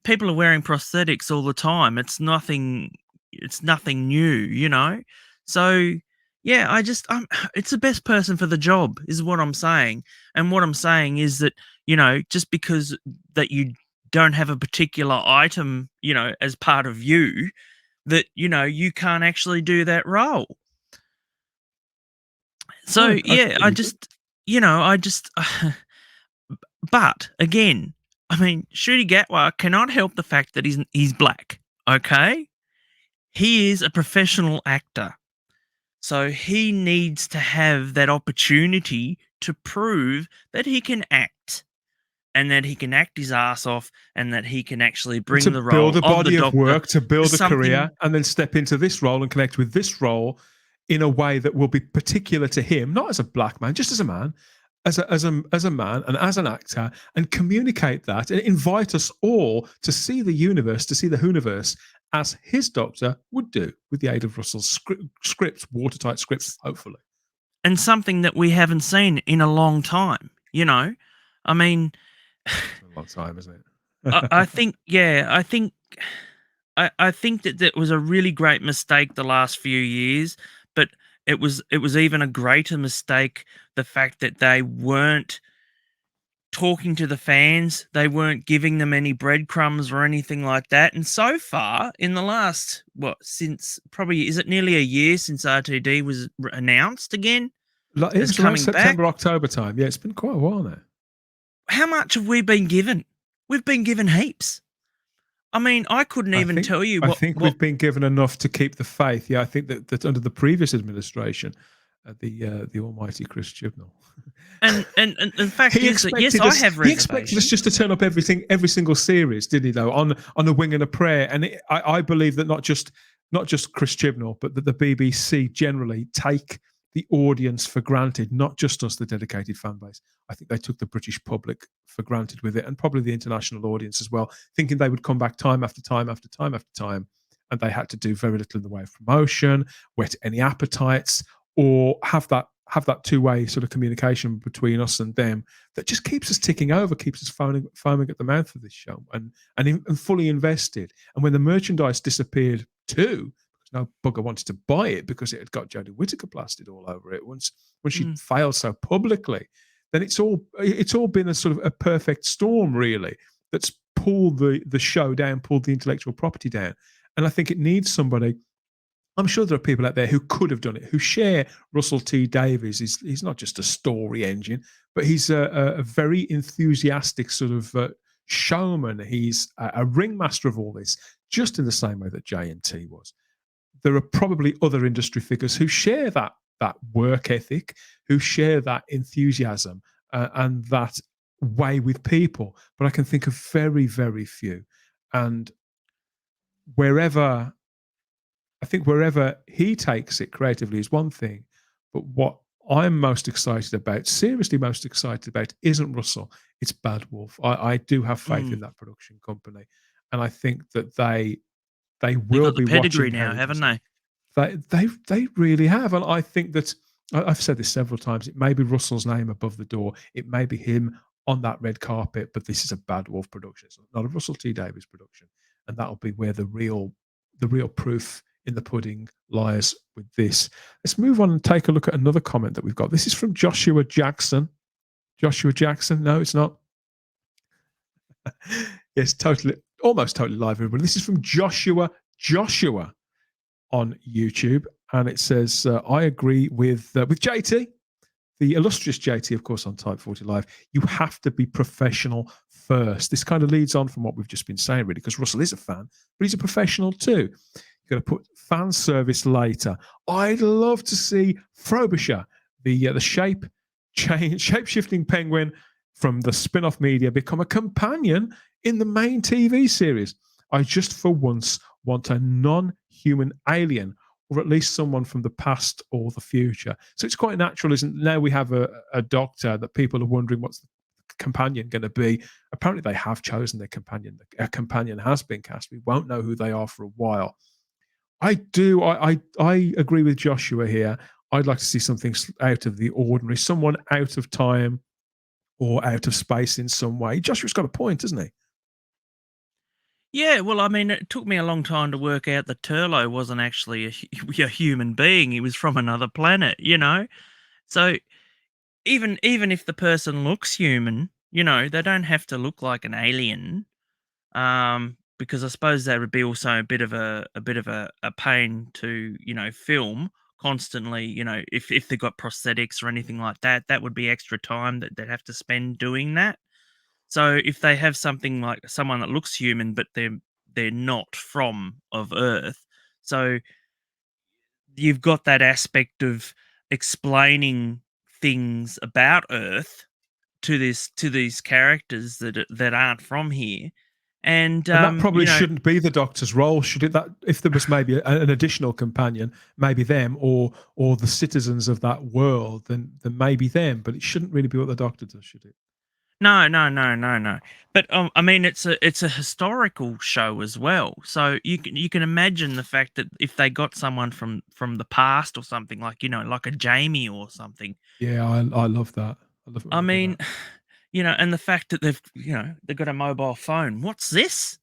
people are wearing prosthetics all the time. It's nothing new, So, yeah, it's the best person for the job is what I'm saying. And what I'm saying is that, just because that you don't have a particular item, as part of you, that, you can't actually do that role. So, I just, but again, I mean, Ncuti Gatwa cannot help the fact that he's black, okay? He is a professional actor. So he needs to have that opportunity to prove that he can act. And that he can act his ass off, and that he can actually bring the role build a body of work, to build a career, and then step into this role and connect with this role in a way that will be particular to him, not as a black man, just as a man, as a man and as an actor, and communicate that and invite us all to see the universe, to see the Whooniverse as his Doctor would do with the aid of Russell's scripts, watertight scripts, hopefully. And something that we haven't seen in a long time, I mean. It's been a long time, isn't it? I think, yeah, I think that that was a really great mistake the last few years, but it was even a greater mistake the fact that they weren't talking to the fans, they weren't giving them any breadcrumbs or anything like that. And so far, in the last since probably is it nearly a year since RTD was announced again Like, it as was around coming back? September, October time. Yeah, it's been quite a while now. How much have we been given? We've been given heaps. I mean, I couldn't even tell you I what think we've been given enough to keep the faith. Yeah, I think that under the previous administration, the almighty Chris Chibnall, and the fact is that yes, I have he expected us reservations. just to turn up every single series, did he? Though on a wing and a prayer, and I believe that not just Chris Chibnall, but that the BBC generally take the audience for granted, not just us, the dedicated fan base. I think they took the British public for granted with it, and probably the international audience as well, thinking they would come back time after time after time after time, and they had to do very little in the way of promotion, whet any appetites, or have that two-way sort of communication between us and them that just keeps us ticking over, keeps us foaming at the mouth for this show, and fully invested. And when the merchandise disappeared too, no bugger wanted to buy it because it had got Jodie Whittaker plastered all over it when she failed so publicly, then it's all been a sort of a perfect storm, really, that's pulled the show down, pulled the intellectual property down. And I think it needs somebody. I'm sure there are people out there who could have done it, who share Russell T Davies. He's not just a story engine, but he's a very enthusiastic sort of showman. He's a ringmaster of all this, just in the same way that J&T was. There are probably other industry figures who share that work ethic, who share that enthusiasm and that way with people. But I can think of very, very few. And wherever he takes it creatively is one thing, but what I'm most excited about, seriously most excited about, isn't Russell. It's Bad Wolf. I do have faith in that production company, and I think that they will be watching now, haven't they? They really have, and I think that I've said this several times. It may be Russell's name above the door. It may be him on that red carpet, but this is a Bad Wolf production. It's not a Russell T Davies production, and that'll be where the real proof in the pudding lies with this. Let's move on and take a look at another comment that we've got. This is from Joshua Jackson. Joshua Jackson? No, it's not. Yes, almost totally live, everybody. This is from Joshua on YouTube, and it says, I agree with JT, the illustrious JT, of course, on Type 40 Live. You have to be professional first. This kind of leads on from what we've just been saying, really, because Russell is a fan, but he's a professional too. You've got to put fan service later. I'd love to see Frobisher, the shape-shifting penguin from the spin-off media, become a companion in the main TV series. I just for once want a non-human alien, or at least someone from the past or the future. So it's quite natural, isn't it? Now we have a doctor that people are wondering what's the companion going to be. Apparently they have chosen their companion. A companion has been cast. We won't know who they are for a while. I agree with Joshua here. I'd like to see something out of the ordinary, someone out of time or out of space in some way. Joshua's got a point, hasn't he? Yeah, well, I mean, it took me a long time to work out that Turlo wasn't actually a human being. He was from another planet, you know? So even if the person looks human, you know, they don't have to look like an alien. Because I suppose that would be also a bit of a pain to, you know, film constantly, you know, if they got prosthetics or anything like that, that would be extra time that they'd have to spend doing that. So if they have something like someone that looks human, but they're not of Earth, so you've got that aspect of explaining things about Earth to these characters that aren't from here. And that probably you know, shouldn't be the Doctor's role, should it? That if there was maybe an additional companion, maybe them or the citizens of that world, then maybe them. But it shouldn't really be what the Doctor does, should it? No. But I mean, it's a historical show as well, so you can imagine the fact that if they got someone from the past or something, like, you know, like a Jamie or something. Yeah, I love that. I love it. I mean, and the fact that they've got a mobile phone. What's this?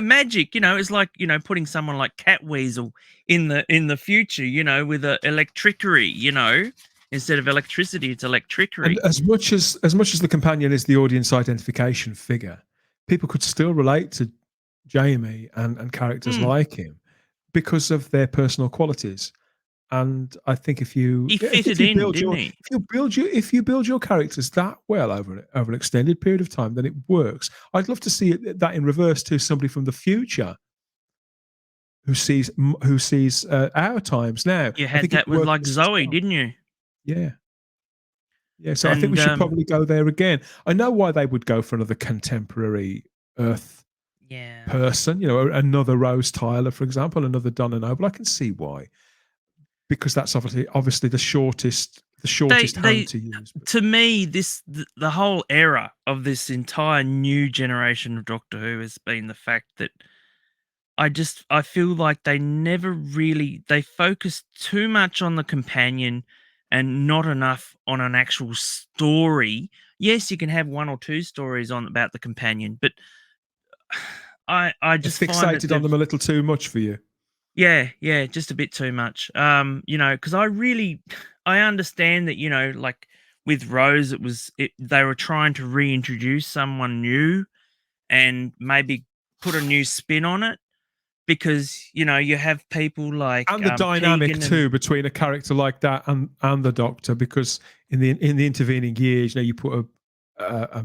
Magic. It's like putting someone like Catweasel in the future. With a electricity. Instead of electricity, it's electricity. And as much as the companion is the audience identification figure, people could still relate to Jamie and characters like him because of their personal qualities. And I think if you build your characters that well over an extended period of time, then it works. I'd love to see that in reverse to somebody from the future who sees our times now. You had that with like Zoe, didn't you? Yeah. So I think we should probably go there again. I know why they would go for another contemporary Earth person. Another Rose Tyler, for example, another Donna Noble. I can see why. Because that's obviously the shortest hand to use. To me, the whole era of this entire new generation of Doctor Who has been the fact that I feel like they focus too much on the companion and not enough on an actual story. Yes, you can have one or two stories about the companion, but I just fixated on them a little too much for you. Yeah, just a bit too much. Because I understand that, like with Rose, they were trying to reintroduce someone new and maybe put a new spin on it because, you have people like and the dynamic too between a character like that and the Doctor, because in the intervening years, you put a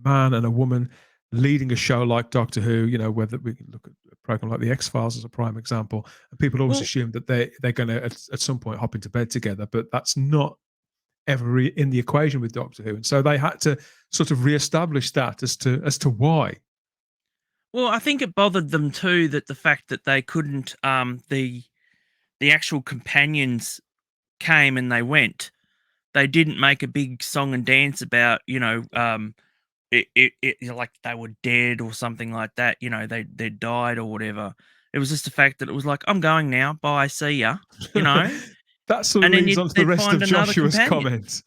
man and a woman leading a show like Doctor Who, whether we can look at a program like the X-Files as a prime example, and people always assume that they're going to at some point hop into bed together, but that's not ever in the equation with Doctor Who, and so they had to sort of reestablish that as to why. Well, I think it bothered them too that the fact that they couldn't the actual companions came and they went. They didn't make a big song and dance about it like they were dead or something like that. They died or whatever. It was just the fact that it was like, I'm going now. Bye, see ya. That sort of leads on to the rest of Joshua's comments.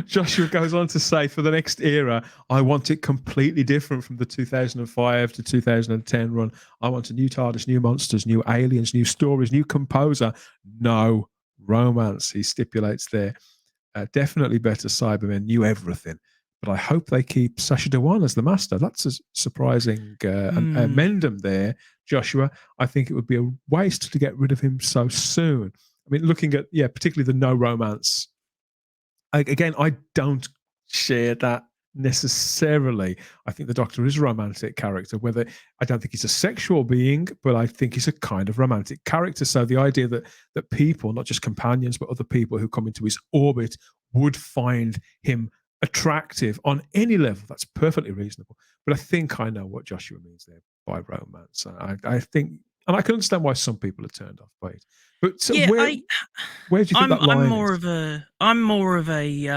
Joshua goes on to say, for the next era, I want it completely different from the 2005 to 2010 run. I want a new TARDIS, new monsters, new aliens, new stories, new composer. No romance, he stipulates there. Definitely better Cybermen, new everything. But I hope they keep Sacha Dhawan as the master. That's a surprising amendum there, Joshua. I think it would be a waste to get rid of him so soon. I mean, looking at, particularly the no romance. Again, I don't share that necessarily. I think the Doctor is a romantic character, I don't think he's a sexual being, but I think he's a kind of romantic character. So the idea that people, not just companions, but other people who come into his orbit would find him attractive on any level, that's perfectly reasonable. But I think I know what Joshua means there by romance. I think, and I can understand why some people are turned off by it. But so where do you think that line is? I'm more of a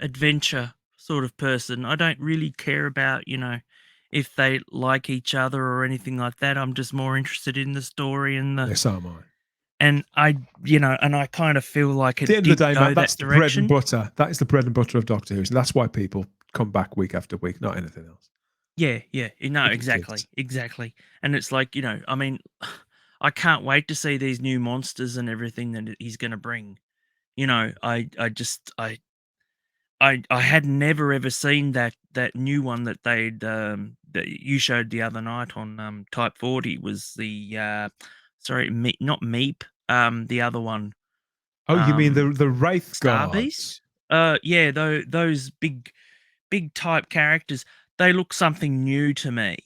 adventure sort of person. I don't really care about, if they like each other or anything like that. I'm just more interested in the story and the. Yes, so am I. And I kind of feel like at the end of the day, Matt, that's the bread and butter. That is the bread and butter of Doctor Who. And that's why people come back week after week, not anything else. Yeah. No, exactly. And it's like, I mean, I can't wait to see these new monsters and everything that he's going to bring. I had never ever seen that new one that that you showed the other night on Type 40 was the not Meep, the other one. Oh, you mean the Wraith Guards? Yeah, those big type characters. They look something new to me,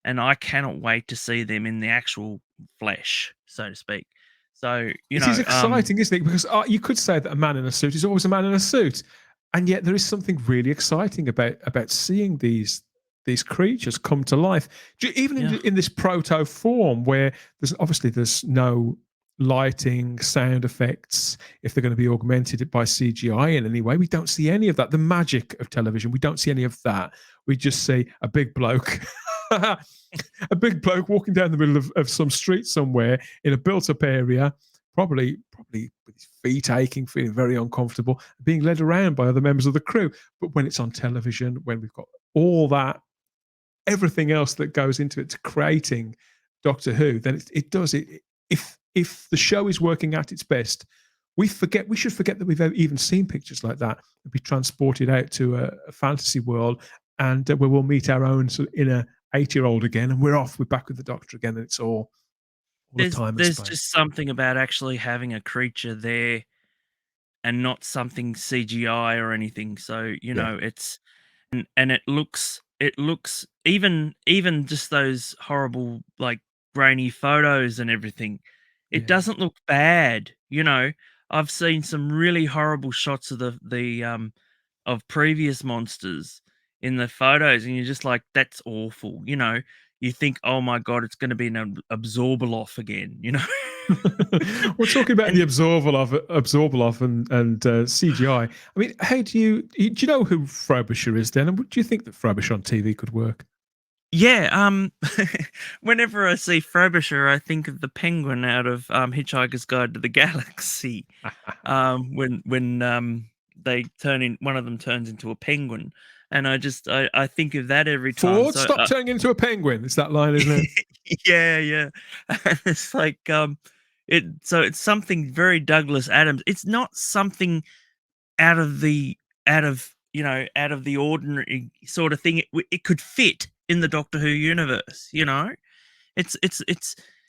and I cannot wait to see them in the actual flesh, so to speak. So it is exciting, isn't it? Because you could say that a man in a suit is always a man in a suit, and yet there is something really exciting about seeing these creatures come to life, even in this proto form, where there's no lighting, sound effects. If they're going to be augmented by CGI in any way, we don't see any of that. The magic of television, we don't see any of that. We just see a big bloke. A big bloke walking down the middle of some street somewhere in a built-up area, probably with his feet aching, feeling very uncomfortable, being led around by other members of the crew. But when it's on television, when we've got all that, everything else that goes into it to creating Doctor Who, then it does it. If the show is working at its best, we should forget that we've even seen pictures like that and be transported out to a fantasy world, and where we'll meet our own sort of inner 8-year-old again, and we're back with the Doctor again, and it's all the time and There's space. just something about actually having a creature there and not something CGI or anything. So, you know, it's and it looks even just those horrible like grainy photos and everything, it doesn't look bad, you know. I've seen some really horrible shots of the of previous monsters in the photos, and you're just like, that's awful, you know. You think, oh my god, it's going to be an Absorbaloff again, you know. We're talking about And the Absorbaloff and CGI. I mean, how do you know who Frobisher is then? And do you think that Frobisher on TV could work? yeah, whenever I see Frobisher, I think of the penguin out of Hitchhiker's Guide to the Galaxy. When they one of them turns into a penguin, and I think of that every time. Ford, So stop turning into a penguin. It's that line, isn't it? yeah. It's like it's something very Douglas Adams. It's not something out of the out of the ordinary sort of thing. It could fit in the Doctor Who universe, you know. It's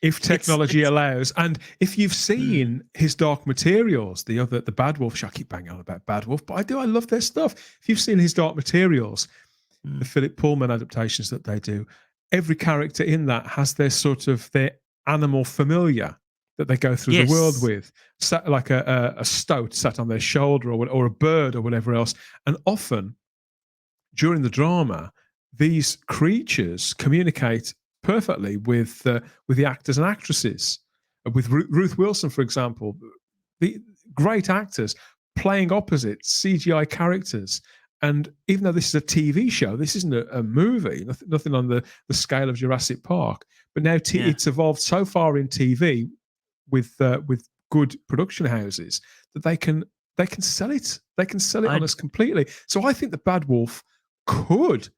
If technology allows, and if you've seen his Dark Materials, the Bad Wolf, I keep banging on about Bad Wolf, but I love their stuff. If you've seen his Dark Materials, the Philip Pullman adaptations that they do, every character in that has their sort of their animal familiar that they go through the world with, like a stoat sat on their shoulder, or a bird or whatever else. And often during the drama, these creatures communicate perfectly with the actors and actresses. With Ruth Wilson, for example, the great actors playing opposite CGI characters. And even though this is a TV show, this isn't a movie, nothing on the scale of Jurassic Park. But now it's evolved so far in TV with good production houses that they can sell it. They can sell it on us completely. So I think the Bad Wolf could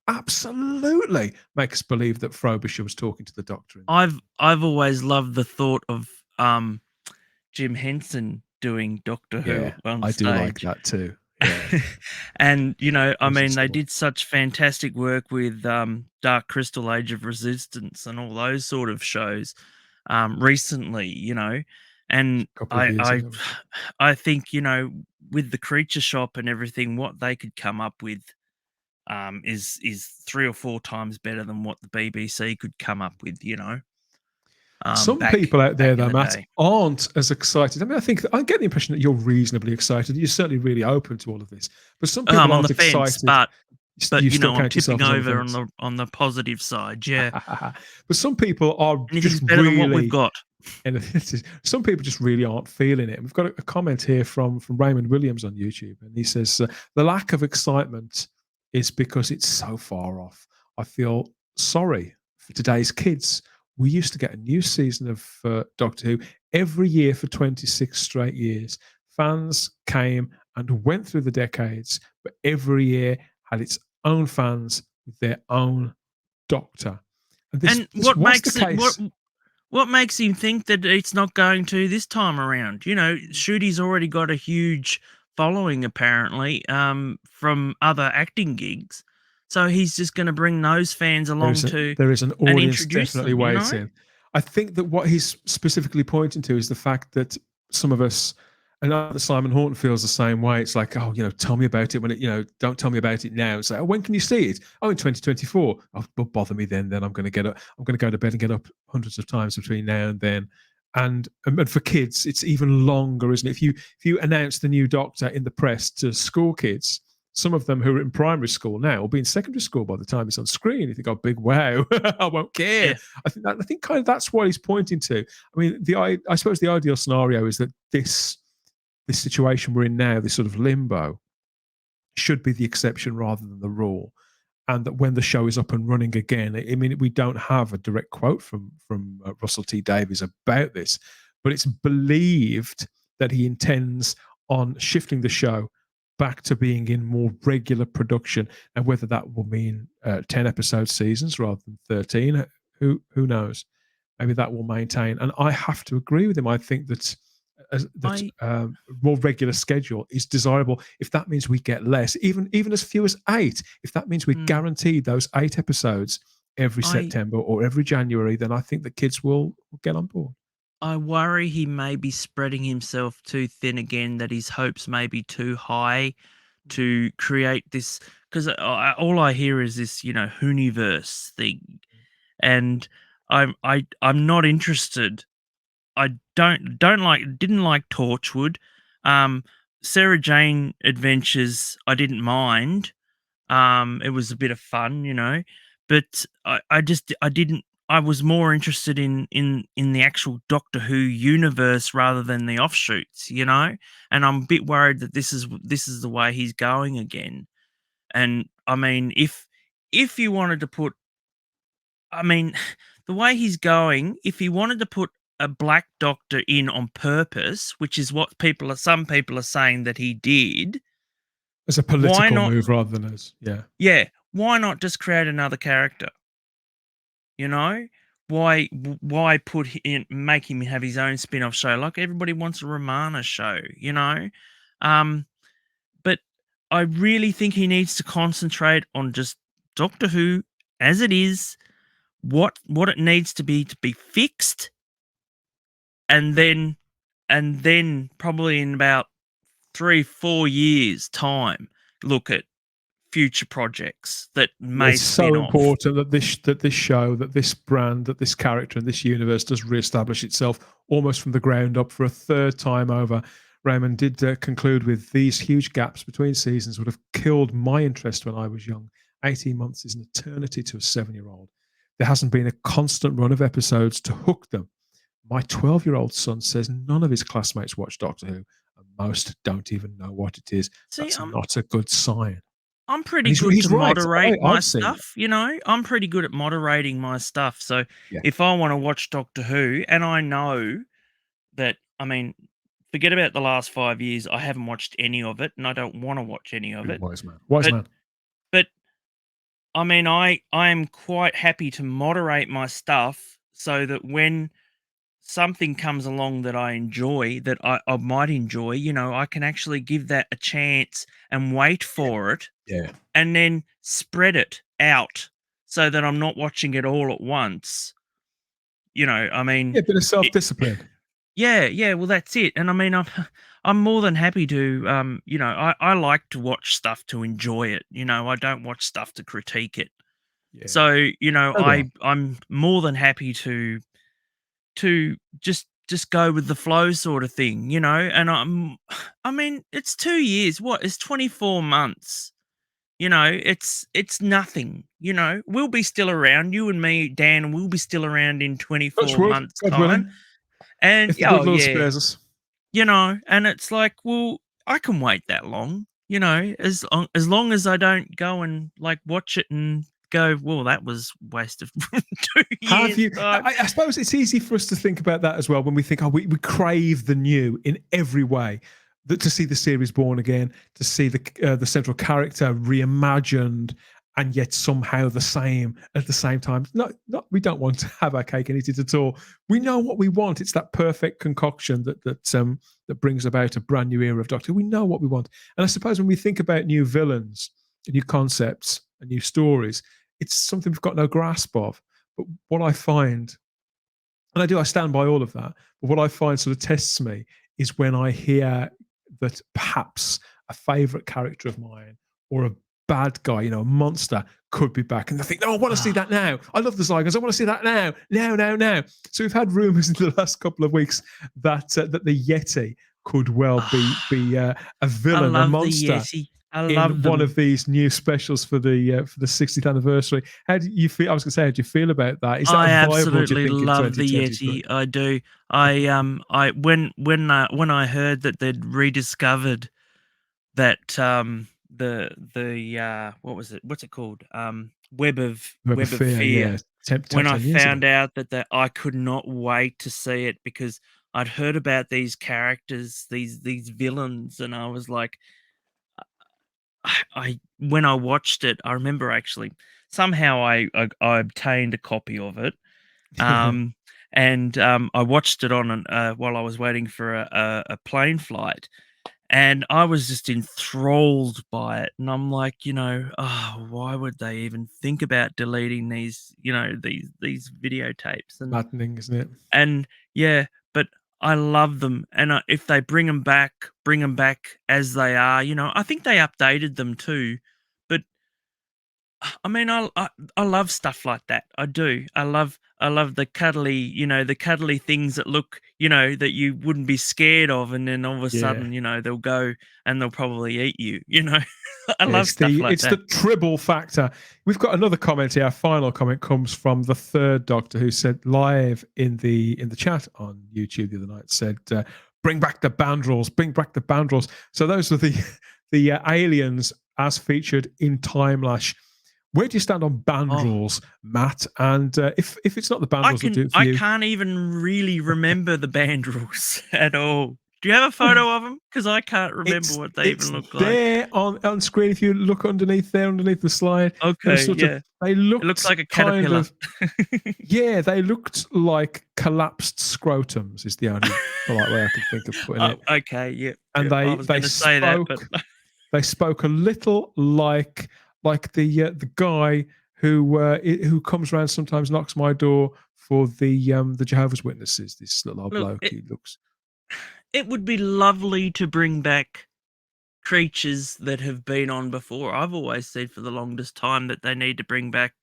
absolutely make us believe that Frobisher was talking to the Doctor. I've always loved the thought of Jim Henson doing Doctor Who on stage. I do like that too. Yeah. And you know, I mean, they did such fantastic work with Dark Crystal, Age of Resistance, and all those sort of shows recently, you know. And I think, you know, with the Creature Shop and everything, what they could come up with is 3 or 4 times better than what the BBC could come up with, you know. Some people out there, though, Matt, aren't as excited. I mean, I get the impression that you're reasonably excited. You're certainly really open to all of this. But some people I'm aren't on the fence, excited. but you know, I'm tipping over on the positive side, yeah. But some people are just better really, than what we've got. And some people just really aren't feeling it. We've got a comment here from Raymond Williams on YouTube, and he says the lack of excitement is because it's so far off. I feel sorry for today's kids. We used to get a new season of Doctor Who every year for 26 straight years. Fans came and went through the decades, but every year had its own fans with their own Doctor. And what makes him think that it's not going to this time around? You know, Shooty's already got a huge following, apparently, from other acting gigs. So he's just going to bring those fans along there is an audience definitely waiting. You know? I think that what he's specifically pointing to is the fact that some of us, and that Simon Horton feels the same way. It's like, oh, you know, tell me about it when it, you know, don't tell me about it now. It's like, oh, when can you see it? Oh, in 2024. Oh, well, bother me then. Then I'm going to get up. I'm going to go to bed and get up hundreds of times between now and then. And for kids, it's even longer, isn't it? If you announce the new Doctor in the press to school kids, some of them who are in primary school now will be in secondary school by the time it's on screen. You think, oh, big wow, I won't care. Yeah. I think kind of that's what he's pointing to. I mean, I suppose the ideal scenario is that this situation we're in now, this sort of limbo, should be the exception rather than the rule. And that when the show is up and running again, I mean, we don't have a direct quote from Russell T Davies about this, but it's believed that he intends on shifting the show back to being in more regular production, and whether that will mean 10 episode seasons rather than 13, who knows? Maybe that will maintain. And I have to agree with him. I think that more regular schedule is desirable. If that means we get less, even as few as 8, if that means we guarantee those 8 episodes every September or every January, then I think the kids will get on board. I worry he may be spreading himself too thin again, that his hopes may be too high to create this, because all I hear is this, Hooniverse thing, and I'm not interested. I didn't like Torchwood. Sarah Jane Adventures I didn't mind. It was a bit of fun, but I was more interested in the actual Doctor Who universe rather than the offshoots, and I'm a bit worried that this is the way he's going again. And I mean, if you wanted to put, the way he's going, if he wanted to put a Black Doctor in on purpose, which is what some people are saying that he did, as a political move rather than as why not just create another character? Why make him have his own spin-off show? Like everybody wants a Romana show, but I really think he needs to concentrate on just Doctor Who as it is, what it needs to be fixed, and then probably in about 3-4 years time look at future projects that may spin off. It's so important that this show, that this brand, that this character and this universe does reestablish itself almost from the ground up for a third time over. Raymond did conclude with these huge gaps between seasons would have killed my interest when I was young. 18 months is an eternity to a 7-year-old. There hasn't been a constant run of episodes to hook them. My 12-year-old son says none of his classmates watch Doctor Who, and most don't even know what it is. That's not a good sign. I'm pretty good to moderate my stuff, I'm pretty good at moderating my stuff. So if I want to watch Doctor Who, and I know that, forget about the last 5 years, I haven't watched any of it, and I don't want to watch any of it. Wise man. But I am quite happy to moderate my stuff so that when something comes along that I enjoy, that I might enjoy, I can actually give that a chance and wait for it. Yeah. And then spread it out so that I'm not watching it all at once. A bit of self-discipline. Yeah, well, that's it. And I'm more than happy to, I like to watch stuff to enjoy it. I don't watch stuff to critique it. Yeah. So, I'm more than happy to just go with the flow sort of thing, and it's 2 years. What is 24 months? It's nothing, we'll be still around. You and me, Dan, will be still around in 24 months time. And spares us. And it's like, well, I can wait that long, as long as I don't go and watch it and go, well, that was waste of 2 years. I suppose it's easy for us to think about that as well when we think, we crave the new in every way. To see the series born again, to see the central character reimagined, and yet somehow the same at the same time. We don't want to have our cake and eat it at all. We know what we want. It's that perfect concoction that brings about a brand new era of Doctor Who. We know what we want. And I suppose when we think about new villains, new concepts, and new stories, it's something we've got no grasp of. But what I find, and I stand by all of that, but what I find sort of tests me is when I hear that perhaps a favourite character of mine or a bad guy, a monster, could be back. And I think, I want to see that now. I love the Zygons. I want to see that now. So we've had rumours in the last couple of weeks that the Yeti could well be a villain, a monster. In one of these new specials for the 60th anniversary. How do you feel? I was going to say, how do you feel about that? Is that I viable, absolutely do you think, love the Yeti. I do. When I heard that they'd rediscovered that what was it? What's it called? Web of Fear. Yeah. When I found out that I could not wait to see it, because I'd heard about these characters, these villains, and I was like, I when I watched it, I remember actually somehow I obtained a copy of it, um, and I watched it on while I was waiting for a plane flight, and I was just enthralled by it. And I'm like, oh, why would they even think about deleting these, these videotapes? Maddening, isn't it? And yeah, but I love them. And if they bring them back as they are. I think they updated them too. But I mean, I love stuff like that. I do. I love the cuddly, the cuddly things that look, that you wouldn't be scared of, and then all of a sudden, they'll go and they'll probably eat you. I love stuff like it's that. the tribble factor. We've got another comment here. Our final comment comes from the third Doctor, who said live in the chat on YouTube the other night, said, "Bring back the Bandrels, bring back the Bandrels." So those are the aliens as featured in Timelash. Where do you stand on Bandrels, Matt? And if it's not the Bandrels that do it for you, I can't even really remember the Bandrels at all. Do you have a photo of them? Because I can't remember what they even look like. There on screen, if you look underneath the slide. Okay, yeah. They looked. It looks like a caterpillar. Yeah, they looked like collapsed scrotums. Is the only polite way I can think of putting it. Okay, yeah. And I was going to say that, but they spoke a little like the guy who comes around sometimes, knocks my door for the Jehovah's Witnesses. This little old bloke. He looks. It would be lovely to bring back creatures that have been on before. I've always said for the longest time that they need to bring back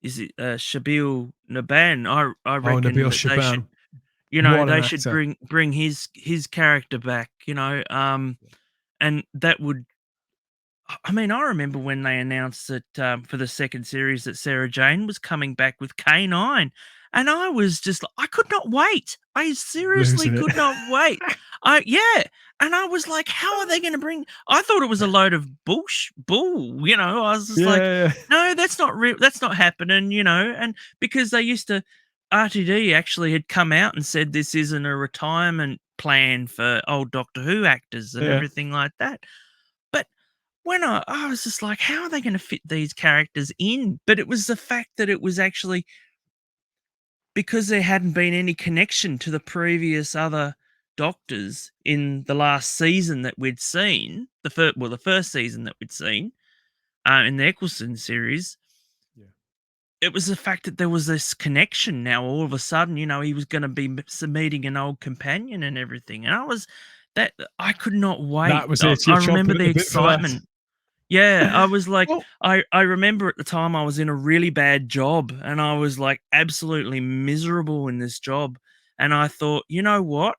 is it Shabil Naban? I reckon Nabil that they should, they should bring his character back, and that would. I mean, I remember when they announced that for the second series that Sarah Jane was coming back with K9, and I was just, I could not wait. I seriously could not wait. And I was like, how are they going to bring? I thought it was a load of bull. I was just like, no, that's not real. That's not happening. And because they used to, RTD actually had come out and said this isn't a retirement plan for old Doctor Who actors and everything like that. When I was just like, how are they going to fit these characters in? But it was the fact that it was actually because there hadn't been any connection to the previous other Doctors in the last season that we'd seen, the first season that we'd seen in the Eccleston series. Yeah. It was the fact that there was this connection now all of a sudden, he was going to be meeting an old companion and everything. And I could not wait. That was it. I remember the excitement. Yeah, I was like, I remember at the time I was in a really bad job and I was like absolutely miserable in this job. And I thought, you know what?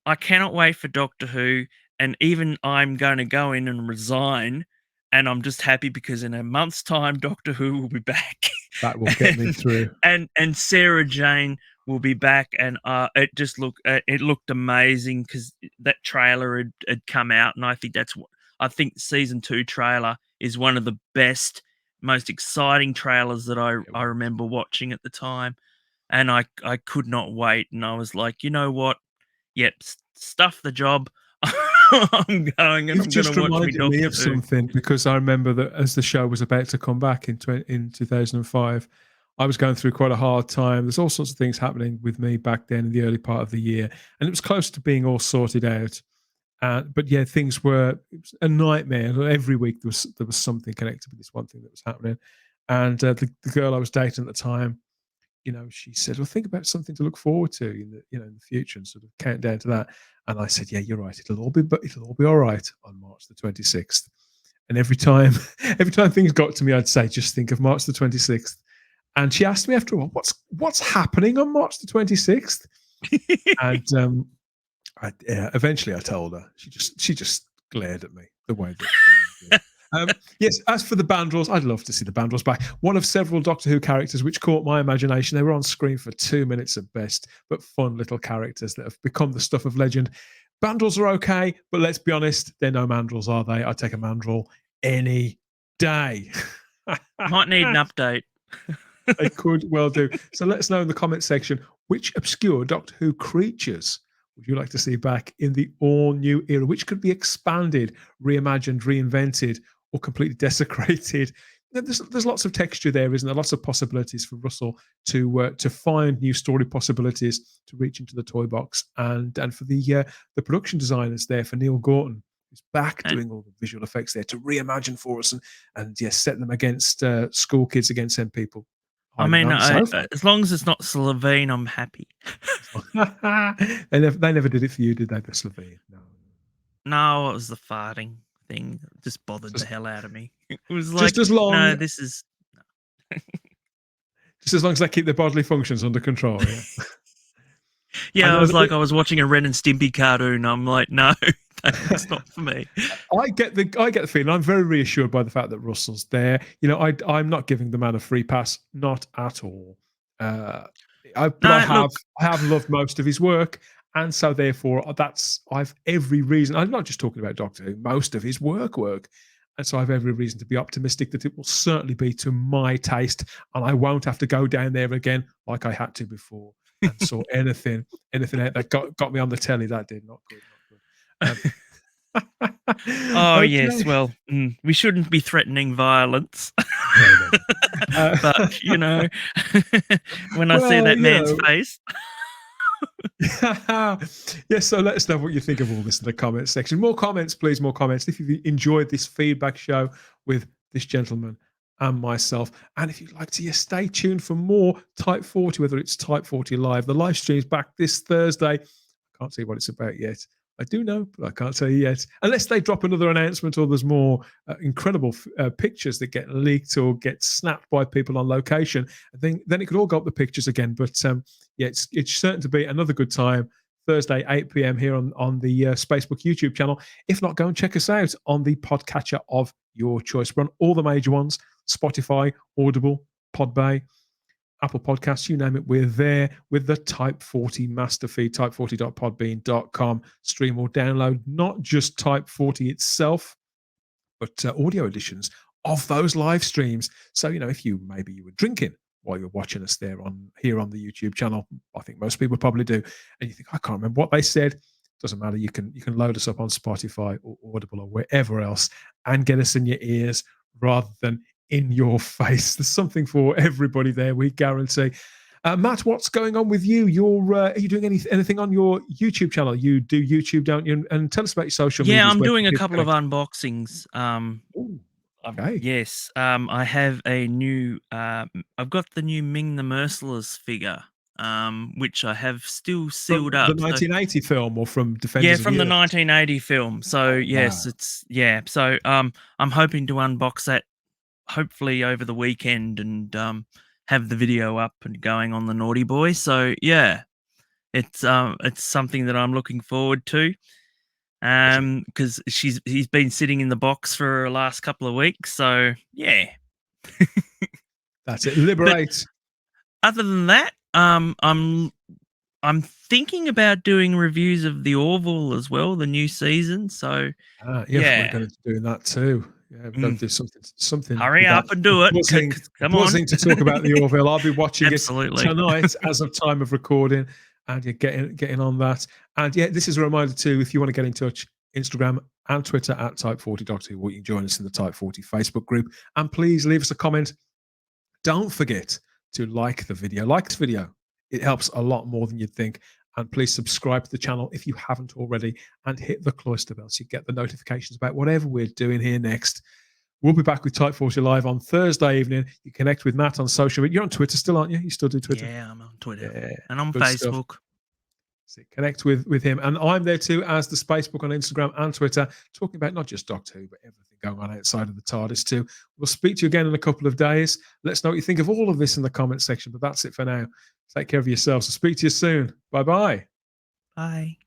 I cannot wait for Doctor Who. And even I'm going to go in and resign. And I'm just happy because in a month's time, Doctor Who will be back. That will get me through. And Sarah Jane will be back. And it just looked amazing because that trailer had come out. And I think season 2 trailer is one of the best, most exciting trailers that I remember watching at the time. And I could not wait. And I was like, you know what? Yep, stuff the job. I'm going and I'm going to watch me of something because I remember that as the show was about to come back in 2005, I was going through quite a hard time. There's all sorts of things happening with me back then in the early part of the year. And it was close to being all sorted out. But yeah, it was a nightmare. Every week there was something connected with this one thing that was happening. And the girl I was dating at the time, she said, well, think about something to look forward to in the future and sort of count down to that. And I said, yeah, you're right. It'll all be all right on March the 26th. And every time things got to me, I'd say, just think of March the 26th. And she asked me after a while, what's happening on March the 26th? And eventually I told her. She just glared at me the way that she did. Yes, as for the Bandrels, I'd love to see the Bandrels back. One of several Doctor Who characters which caught my imagination. They were on screen for 2 minutes at best, but fun little characters that have become the stuff of legend. Bandrels are okay, but let's be honest, they're no Mandrels, are they? I'd take a Mandrel any day. Might need an update. They could well do. So let us know in the comment section which obscure Doctor Who creatures would you like to see back in the all-new era, which could be expanded, reimagined, reinvented, or completely desecrated. There's lots of texture there, isn't there? Lots of possibilities for Russell to find new story possibilities to reach into the toy box, and for the production designers there, for Neil Gorton, who's back doing all the visual effects there, to reimagine for us and set them against school kids, against them people. I mean, as long as it's not Slovene, I'm happy. They never did it for you, did they, the Slovene? No, it was the farting thing. It just bothered the hell out of me. It was like, just as long, no, this is... just as long as they keep their bodily functions under control, yeah. Yeah, I was like, I was watching a Ren and Stimpy cartoon. I'm like, no, it's not for me. I get the feeling. I'm very reassured by the fact that Russell's there. You know, I'm not giving the man a free pass, not at all. I have loved most of his work, and so therefore I've every reason. I'm not just talking about Doctor Who, most of his work, and so I've every reason to be optimistic that it will certainly be to my taste, and I won't have to go down there again like I had to before and saw anything out that got me on the telly. That did not good. Oh, okay. Yes, well, we shouldn't be threatening violence. But, you know, when I see that man's face. Yes, so let us know what you think of all this in the comments section. More comments, please, more comments. If you've enjoyed this feedback show with this gentleman and myself, and if you'd like to, stay tuned for more Type 40, whether it's Type 40 Live. The live stream's back this Thursday. I can't see what it's about yet. I do know, but I can't tell you yet. Unless they drop another announcement or there's more incredible pictures that get leaked or get snapped by people on location, then it could all go up the pictures again. But it's certain to be another good time. Thursday, 8 p.m. here on the Spacebook YouTube channel. If not, go and check us out on the podcatcher of your choice. We're on all the major ones: Spotify, Audible, Podbay, Apple Podcasts, you name it, we're there with the Type 40 Master Feed, type40.podbean.com. Stream or download not just Type 40 itself, but audio editions of those live streams. So, if maybe you were drinking while you're watching us here on the YouTube channel, I think most people probably do, and you think, I can't remember what they said. Doesn't matter. You can load us up on Spotify or Audible or wherever else and get us in your ears rather than in your face. There's something for everybody there, we guarantee. Matt, what's going on with you? Are you doing anything on your YouTube channel? You do YouTube, don't you? And tell us about your social media. Yeah, I'm doing a couple of unboxings. Ooh, okay. Yes, I have a new. I've got the new Ming the Merciless figure, which I have still sealed up. The 1980 film, or from Defenders? Yeah, from the 1980 film. So yes, wow. So I'm hoping to unbox that hopefully over the weekend and have the video up and going on the Naughty Boy. So yeah, it's something that I'm looking forward to, because he's been sitting in the box for the last couple of weeks. So yeah, that's it. Liberate. But other than that, I'm thinking about doing reviews of the Orville as well, the new season. So we're going to be doing that too. Yeah, we've got to do something. Hurry up and do it. Come on. To talk about the Orville. I'll be watching it Absolutely. tonight as of time of recording, and you're getting on that. And this is a reminder too, if you want to get in touch, Instagram and Twitter at Type40 Doctor Who, you can join us in the Type 40 Facebook group. And please leave us a comment. Don't forget to like the video. Like the video. It helps a lot more than you'd think. And please subscribe to the channel if you haven't already, and hit the cloister bell so you get the notifications about whatever we're doing here next. We'll be back with Type 40 Live on Thursday evening. You connect with Matt on social media. You're on Twitter still, aren't you? You still do Twitter? Yeah, I'm on Twitter. Yeah, and on Facebook. So connect with him. And I'm there too as the Spacebook on Instagram and Twitter, talking about not just Doctor Who, but everything going on outside of the TARDIS too. We'll speak to you again in a couple of days. Let us know what you think of all of this in the comments section. But that's it for now. Take care of yourselves. I'll speak to you soon. Bye-bye. Bye.